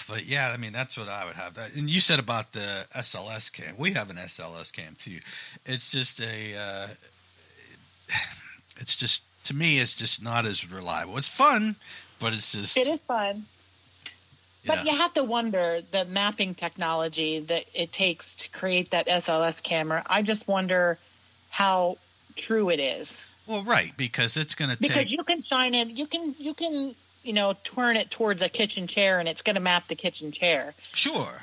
But yeah, I mean, that's what I would have. And you said about the SLS cam. We have an SLS cam too. It's just to me, it's just not as reliable. It's fun, but it is fun. But you have to wonder the mapping technology that it takes to create that SLS camera. I just wonder how true it is. Well, right, because it's going to take... Because you can shine it, you can turn it towards a kitchen chair, and it's going to map the kitchen chair. Sure.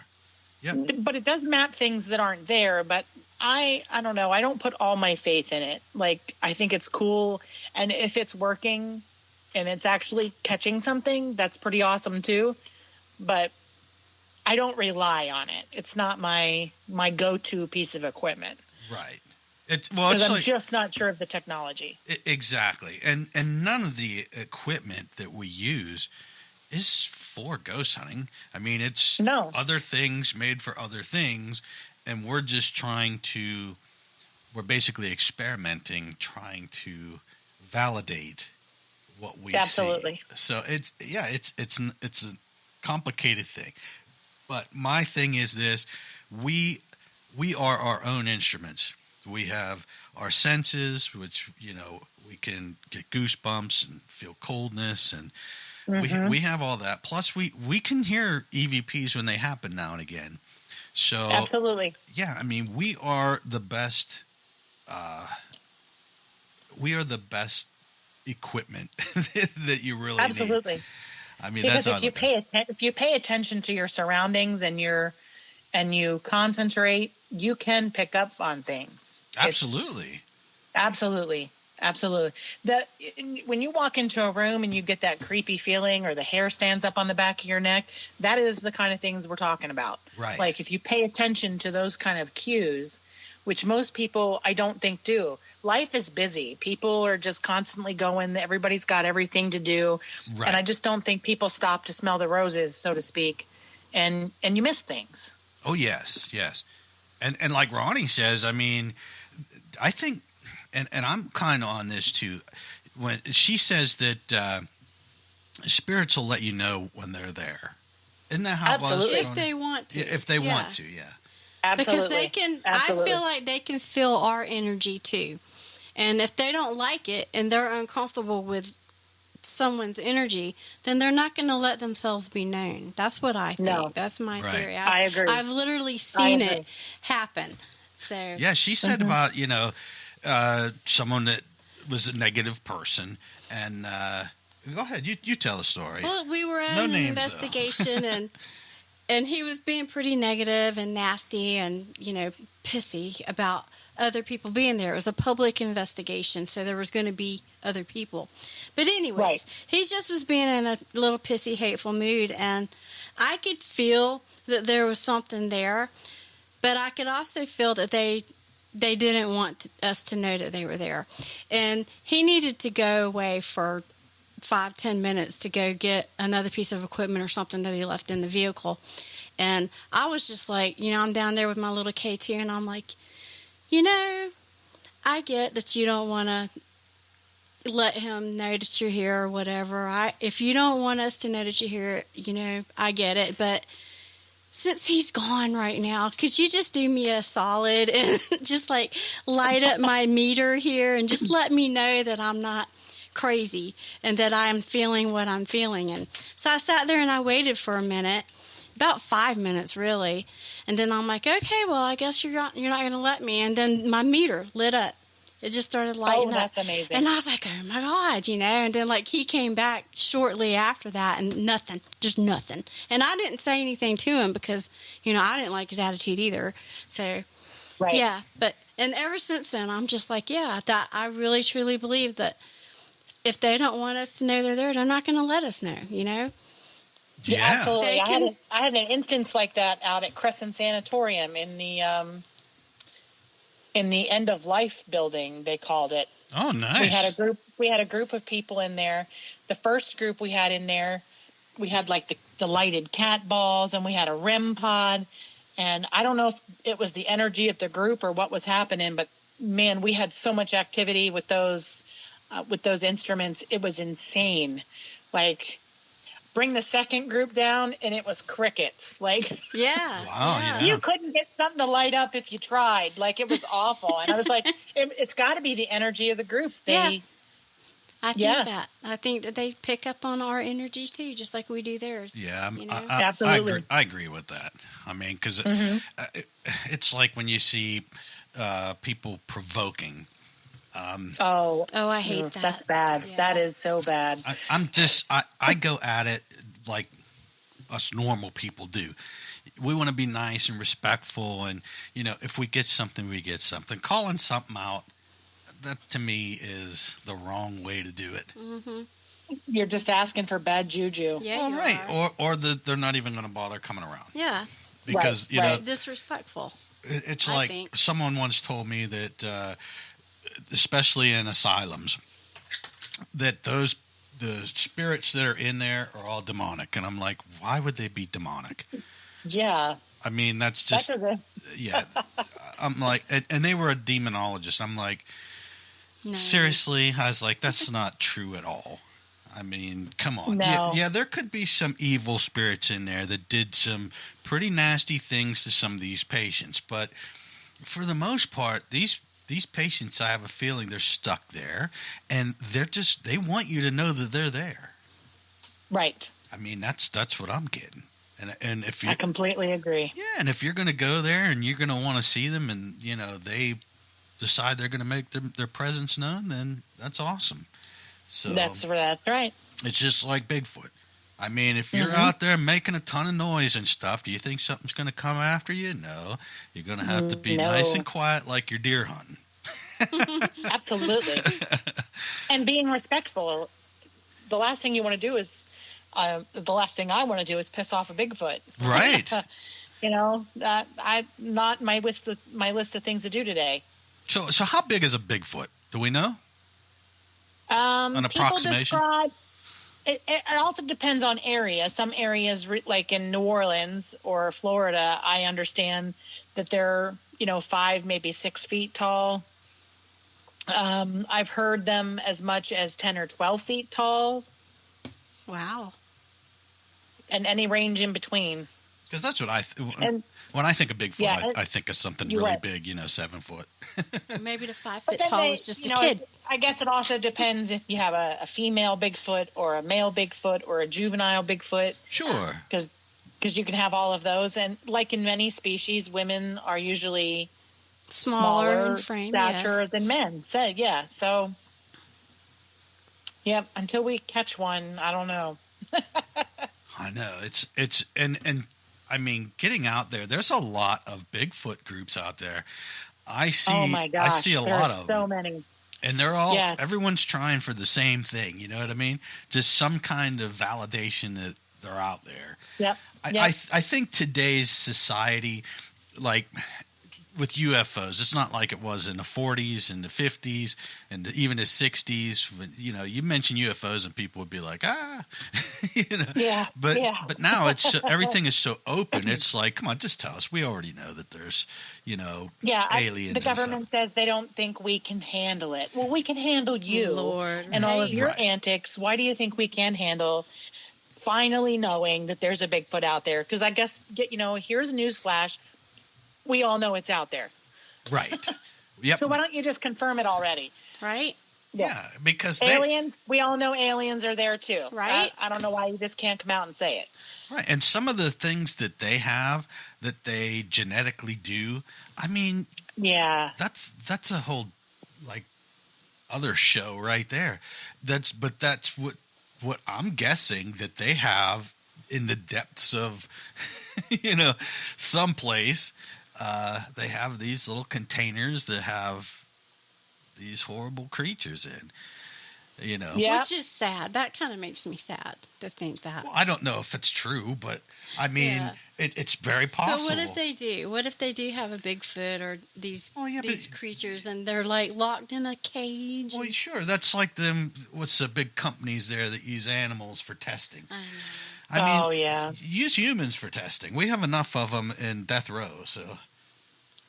Yep. But it does map things that aren't there, but I don't know. I don't put all my faith in it. Like, I think it's cool, and if it's working and it's actually catching something, that's pretty awesome too. But I don't rely on it. It's not my go-to piece of equipment. Right. Because I'm just not sure of the technology. Exactly. And none of the equipment that we use is for ghost hunting. I mean, it's other things made for other things, and we're basically experimenting, trying to validate what we see. So it's a complicated thing. But my thing is this: we are our own instruments. We have our senses, which we can get goosebumps and feel coldness, and we have all that. Plus, we can hear EVPs when they happen now and again. So absolutely, yeah. I mean, we are the best. We are the best equipment that you really absolutely need. I mean, because that's if you pay attention to your surroundings and you concentrate, you can pick up on things. Absolutely. Absolutely. When you walk into a room and you get that creepy feeling or the hair stands up on the back of your neck, that is the kind of things we're talking about. Right. Like if you pay attention to those kind of cues, which most people I don't think do. Life is busy. People are just constantly going. Everybody's got everything to do. Right. And I just don't think people stop to smell the roses, so to speak. And you miss things. Oh, yes. And like Ronnie says, I mean, I think, and I'm kind of on this too, when she says that spirits will let you know when they're there. Isn't that how absolutely. it was? If they want to. Yeah, if they want to, yeah. Absolutely. Because they can, absolutely. I feel like they can feel our energy too. And if they don't like it and they're uncomfortable with someone's energy, then they're not going to let themselves be known. That's what I think. No. That's my theory. I agree. I've literally seen it happen. So yeah, she said about, someone that was a negative person. And go ahead, you tell the story. Well, we were at an investigation and he was being pretty negative and nasty and, pissy about other people being there. It was a public investigation, so there was going to be other people. But anyways, he just was being in a little pissy, hateful mood, and I could feel that there was something there, but I could also feel that they didn't want us to know that they were there. And he needed to go away for 5-10 minutes to go get another piece of equipment or something that he left in the vehicle. And I was just like, I'm down there with my little K2 and I'm like, I get that you don't want to let him know that you're here or whatever. If you don't want us to know that you're here, I get it. But since he's gone right now, could you just do me a solid and just like light up my meter here and just let me know that I'm not crazy and that I'm feeling what I'm feeling? And so I sat there and I waited for a minute, about 5 minutes really, and then I'm like, okay, well, I guess you're not going to let me. And then my meter lit up It just started lighting up. That's amazing. And I was like, oh my God, And then like he came back shortly after that and nothing, just nothing. And I didn't say anything to him because, I didn't like his attitude either. So, right. Yeah. And ever since then, I'm just like, I really truly believe that if they don't want us to know they're there, they're not going to let us know, Yeah, absolutely. I had an instance like that out at Crescent Sanatorium in the end of life building, they called it. Oh, nice. We had a group of people in there. The first group we had in there, we had like the lighted cat balls, and we had a REM pod. And I don't know if it was the energy of the group or what was happening, but man, we had so much activity with those instruments. It was insane. Like, bring the second group down, and it was crickets. Like, wow, yeah. You couldn't get something to light up if you tried. Like, it was awful. And I was like, it's got to be the energy of the group. I think that they pick up on our energies too, just like we do theirs. Yeah, absolutely. I agree with that. I mean, because it's like when you see people provoking. I hate that. That's bad. Yeah. That is so bad. I go at it like us normal people do. We want to be nice and respectful, and if we get something, we get something. Calling something out, that to me is the wrong way to do it. Mm-hmm. You're just asking for bad juju. Yeah, right. Or they're not even going to bother coming around. Yeah, because disrespectful. It's like someone once told me that. Especially in asylums, that the spirits that are in there are all demonic. And I'm like, why would they be demonic? Yeah. I mean, that's just, yeah. I'm like, and they were a demonologist. I'm like, no. Seriously? I was like, that's not true at all. I mean, come on. No. Yeah, there could be some evil spirits in there that did some pretty nasty things to some of these patients. But for the most part, these patients, I have a feeling they're stuck there, and they want you to know that they're there. Right. I mean, that's what I'm getting. And if you, I completely agree. Yeah, and if you're going to go there and you're going to want to see them, and they decide they're going to make their presence known, then that's awesome. So that's right. It's just like Bigfoot. I mean, if you're out there making a ton of noise and stuff, do you think something's going to come after you? No. You're going to have to be nice and quiet like you're deer hunting. Absolutely. And being respectful. The last thing you want to do is, the last thing I want to do is piss off a Bigfoot. Right. Not my list of things to do today. So how big is a Bigfoot? Do we know? An approximation? It also depends on area. Some areas, like in New Orleans or Florida, I understand that they're, 5, maybe 6 feet tall. I've heard them as much as 10 or 12 feet tall. Wow. And any range in between. Because that's what when I think of Bigfoot, I think of something really big, 7 foot. Maybe the 5 foot tall was just a kid. I guess it also depends if you have a female Bigfoot or a male Bigfoot or a juvenile Bigfoot. Sure. Because you can have all of those. And like in many species, women are usually smaller in frame, stature than men. So, yeah. So, yeah, until we catch one, I don't know. I know. It's and I mean, getting out there's a lot of Bigfoot groups out there. I see. Oh my gosh, I see a lot of so many. And they're all, everyone's trying for the same thing. You know what I mean? Just some kind of validation that they're out there. Yep. I think today's society, like with UFOs, it's not like it was in the 40s and the 50s and even the 60s. When, you mention UFOs and people would be like, Yeah. But now it's everything is so open. It's like, come on, just tell us. We already know that there's, aliens. The government says they don't think we can handle it. Well, we can handle you, Lord, and all of your antics. Why do you think we can handle finally knowing that there's a Bigfoot out there? Because I guess, here's a news flash. We all know it's out there. Right. Yep. So why don't you just confirm it already? Right. Yeah, because aliens, we all know aliens are there too. Right. I don't know why you just can't come out and say it. Right. And some of the things that they have that they genetically do, I mean, yeah, that's a whole like other show right there. That's what I'm guessing that they have in the depths of, someplace. They have these little containers that have these horrible creatures in. Yeah. Which is sad. That kind of makes me sad to think that. Well, I don't know if it's true, but I mean, it's very possible. But what if they do? What if they do have a Bigfoot or these creatures and they're like locked in a cage? Well, sure. That's like what's the big companies there that use animals for testing? I mean, use humans for testing. We have enough of them in death row, so.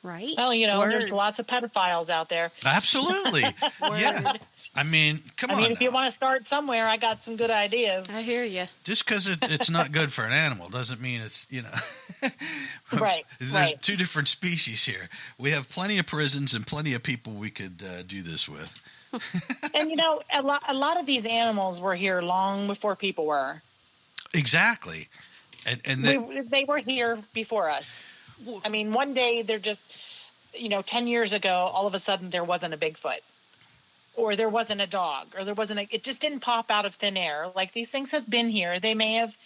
Right. Well, there's lots of pedophiles out there. Absolutely. Yeah. I mean, come on. If you want to start somewhere, I got some good ideas. I hear you. Just because it's not good for an animal doesn't mean it's, Right. There's two different species here. We have plenty of prisons and plenty of people we could do this with. And, a lot of these animals were here long before people were. Exactly. And they were here before us. Well, I mean, one day they're just, 10 years ago, all of a sudden there wasn't a Bigfoot. Or there wasn't a dog, or it just didn't pop out of thin air. Like, these things have been here. They may have,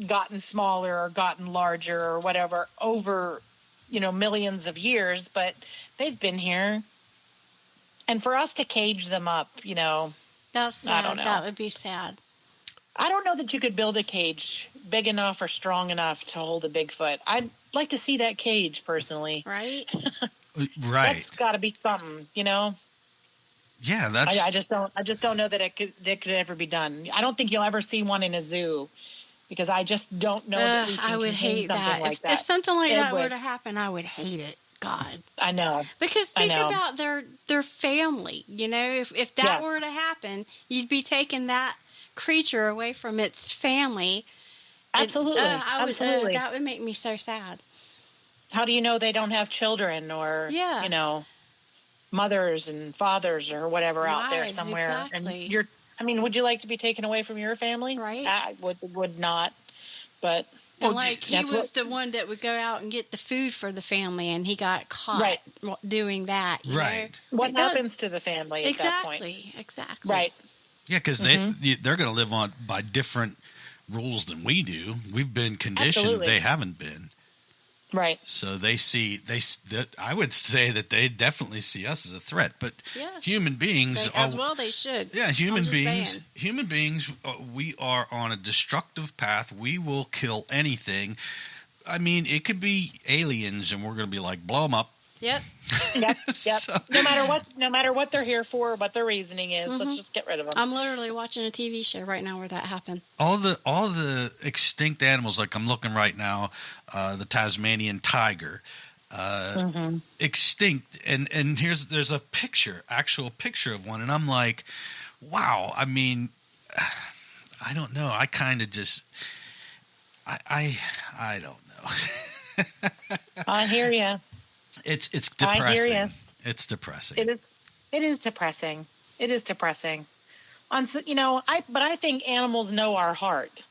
gotten smaller or gotten larger or whatever over, millions of years, but they've been here. And for us to cage them up, that's sad. I don't know. That would be sad. I don't know that you could build a cage big enough or strong enough to hold a Bigfoot. I'd like to see that cage personally. Right. Right. That's got to be something, Yeah, that's. I just don't know that it could ever be done. I don't think you'll ever see one in a zoo, because I just don't know that we can I would hate that. Like that. If something like that were to happen, I would hate it. God, I know. Because think about their family. If that were to happen, you'd be taking that creature away from its family. Absolutely, absolutely. That would make me so sad. How do you know they don't have children or mothers and fathers or whatever out there somewhere? Exactly. And would you like to be taken away from your family? Right. I would not. But he was the one that would go out and get the food for the family, and he got caught doing that. Right. What happens to the family at that point? Exactly. Right. Yeah, because they're going to live by different rules than we do. We've been conditioned; Absolutely. They haven't been. Right. So I would say that they definitely see us as a threat, but human beings they should. Yeah, human beings, we are on a destructive path. We will kill anything. I mean, it could be aliens and we're going to be like, blow them up. Yep. Yep. So, no matter what they're here for, what their reasoning is, let's just get rid of them. I'm literally watching a TV show right now where that happened. All the extinct animals, like I'm looking right now, the Tasmanian tiger, extinct, and there's a actual picture of one, and I'm like, wow. I mean, I don't know. I kind of just, I don't know. I hear you. It's depressing. I hear you. It's depressing. It is depressing. It is depressing. But I think animals know our heart.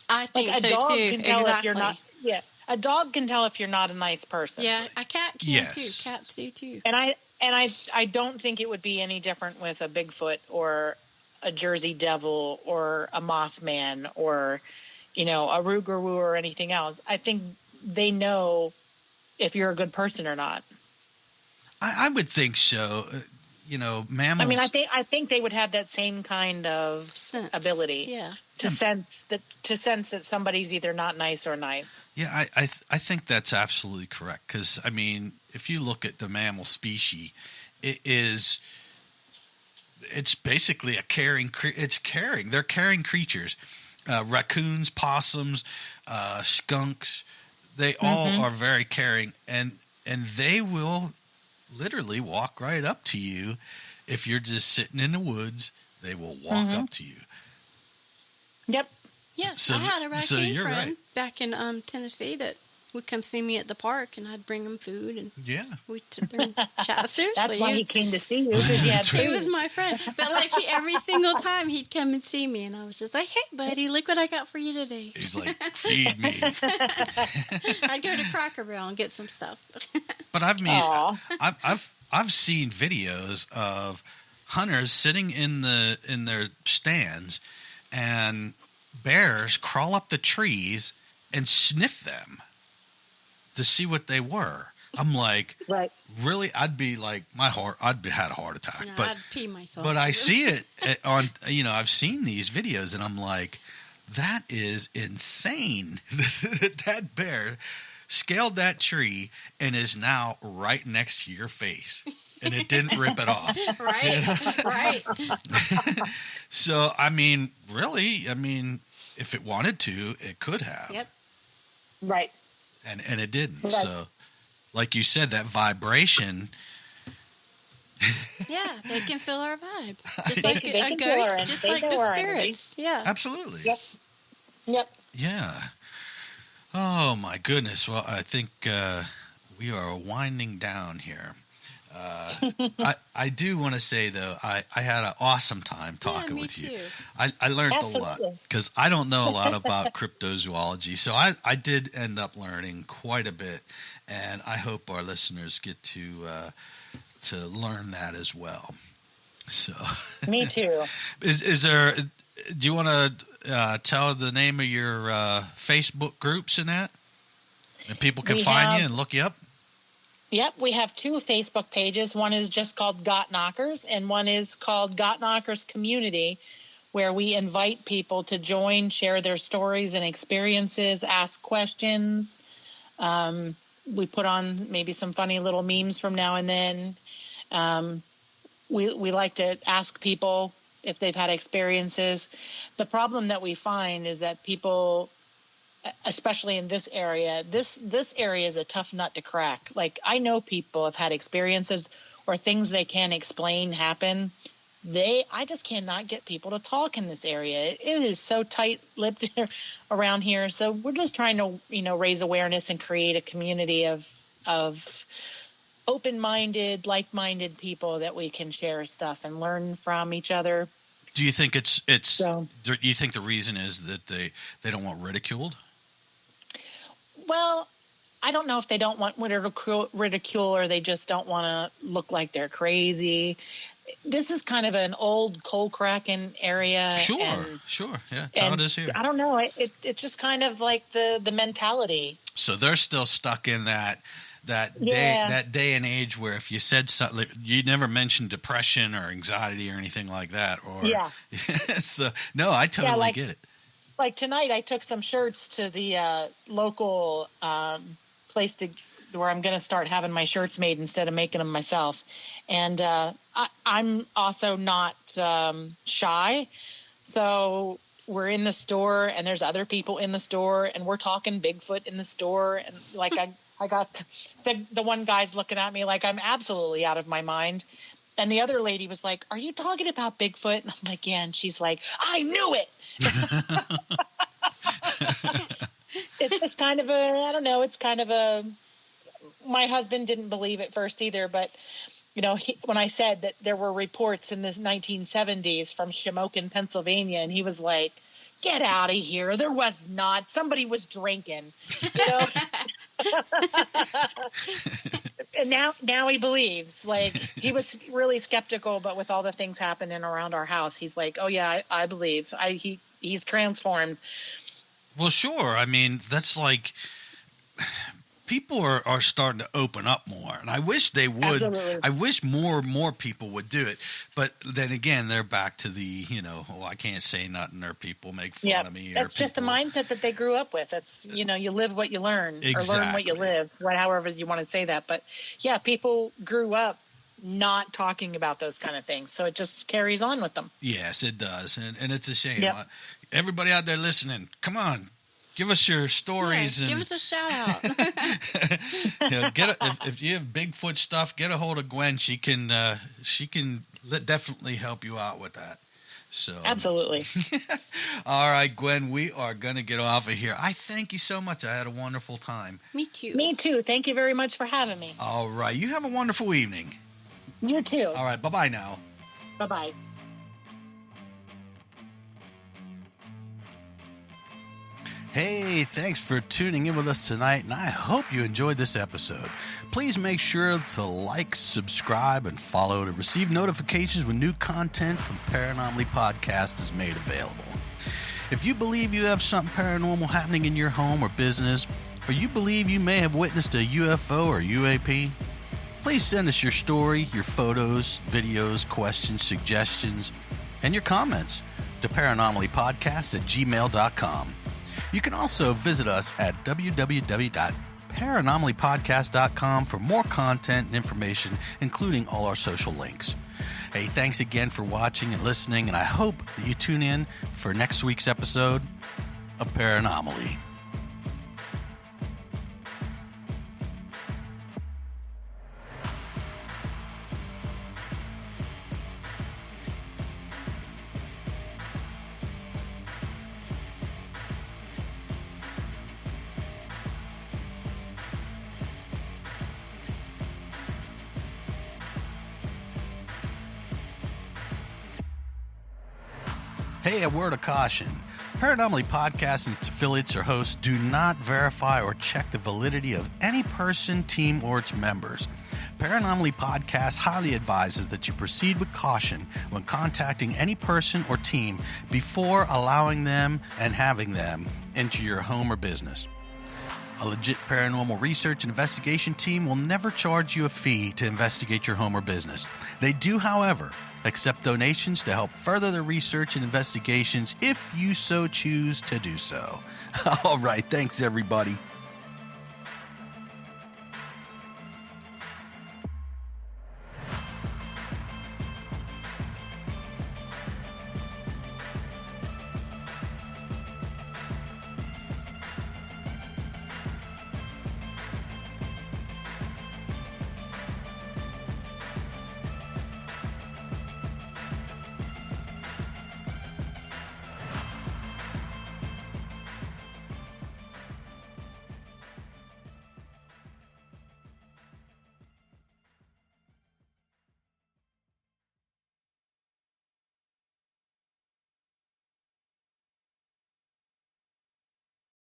I think a dog too. Can tell exactly. if you're not. Yeah, a dog can tell if you're not a nice person. Yeah, a cat can too. Cats do too. And I don't think it would be any different with a Bigfoot or a Jersey Devil or a Mothman or a Rougarou or anything else. I think they know if you're a good person or not. I would think so. Mammals. I think they would have that same kind of ability. Yeah. To sense that somebody's either not nice or nice. Yeah, I think that's absolutely correct. Because if you look at the mammal species, it's basically a caring. It's caring. They're caring creatures. Raccoons, possums, skunks. They all are very caring, and they will literally walk right up to you if you're just sitting in the woods. They will walk up to you. Yep. Yeah, I had a raccoon friend back in Tennessee that would come see me at the park, and I'd bring him food, and we'd sit there and chat. Seriously, that's why he came to see you, because he had food. He was my friend, but every single time he'd come and see me, and I was just like, "Hey, buddy, look what I got for you today." He's like, "Feed me." I'd go to Cracker Barrel and get some stuff. But I've I've seen videos of hunters sitting in their stands, and bears crawl up the trees and sniff them to see what they were. I'm like, right. Really? I'd be like, I'd had a heart attack. No, but I'd pee myself. But I see it on, I've seen these videos, and I'm like, that is insane. That bear scaled that tree and is now right next to your face, and it didn't rip it off. Right. So, I mean, really, if it wanted to, it could have. Yep. Right. And it didn't. Right. So, like you said, that vibration. Yeah, they can feel our vibe. Just They like can a feel our- ghost, just they like know the our spirits. Yeah. Absolutely. Yep. Yeah. Oh, my goodness. Well, I think we are winding down here. I do want to say, though, I had an awesome time talking with you. Too. I learned Absolutely. a lot because I don't know a lot about cryptozoology. So I did end up learning quite a bit, and I hope our listeners get to learn that as well. So Me too. is there? Do you want to tell the name of your Facebook groups and that, and people can find you and look you up? Yep, we have 2 Facebook pages. One is just called Got Knockers, and one is called Got Knockers Community, where we invite people to join, share their stories and experiences, ask questions. We put on maybe some funny little memes from now and then. We like to ask people if they've had experiences. The problem that we find is that people, especially in this area, this area is a tough nut to crack. Like, I know people have had experiences or things they can't explain happen. I just cannot get people to talk in this area. It is so tight-lipped around here. So we're just trying to, raise awareness and create a community of open-minded, like-minded people that we can share stuff and learn from each other. Do you think it's So, do you think the reason is that they don't want ridiculed? well, I don't know if they don't want ridicule or they just don't want to look like they're crazy. This is kind of an old coal cracking area. Sure. Yeah, that's how it is here. I don't know. It's just kind of like the mentality. So they're still stuck in that day and age where if you said something, you never mentioned depression or anxiety or anything like that. Or Yeah. So no, I totally get it. Like tonight, I took some shirts to the local place where I'm going to start having my shirts made instead of making them myself. And I'm also not shy. So we're in the store, and there's other people in the store, and we're talking Bigfoot in the store. And like I got the one guy's looking at me like I'm absolutely out of my mind. And the other lady was like, "Are you talking about Bigfoot?" And I'm like, "Yeah." And she's like, "I knew it." It's just kind of I don't know. It's kind of my husband didn't believe at first either, but when I said that there were reports in the 1970s from Shamokin, Pennsylvania, and he was like, "Get out of here. There was not. Somebody was drinking." And now he believes. Like, he was really skeptical, but with all the things happening around our house, he's like, "Oh yeah, I believe. He's transformed." Well, sure. I mean, that's like people are starting to open up more, and I wish they would. Absolutely. I wish more people would do it. But then again, they're back to the I can't say nothing, or people make fun of me. That's just the mindset that they grew up with. That's you live what you learn, Exactly. or learn what you live, however you want to say that. But yeah, people grew up not talking about those kind of things, so it just carries on with them. Yes, it does, and it's a shame. Yep. Everybody out there listening, come on. Give us your stories. Yeah, and give us a shout out. If you have Bigfoot stuff, get a hold of Gwen. She can definitely help you out with that. So Absolutely. All right, Gwen, we are going to get off of here. I thank you so much. I had a wonderful time. Me too. Me too. Thank you very much for having me. All right. You have a wonderful evening. You too. All right. Bye-bye now. Bye-bye. Hey, thanks for tuning in with us tonight, and I hope you enjoyed this episode. Please make sure to like, subscribe, and follow to receive notifications when new content from Paranomaly Podcast is made available. If you believe you have something paranormal happening in your home or business, or you believe you may have witnessed a UFO or UAP, please send us your story, your photos, videos, questions, suggestions, and your comments to paranormalypodcast@gmail.com. You can also visit us at www.paranormalypodcast.com for more content and information, including all our social links. Hey, thanks again for watching and listening, and I hope that you tune in for next week's episode of Paranomaly. Hey, a word of caution. Paranomaly Podcast and its affiliates or hosts do not verify or check the validity of any person, team, or its members. Paranomaly Podcast highly advises that you proceed with caution when contacting any person or team before allowing them and having them into your home or business. A legit paranormal research and investigation team will never charge you a fee to investigate your home or business. They do, however, accept donations to help further the research and investigations if you so choose to do so. All right, thanks everybody.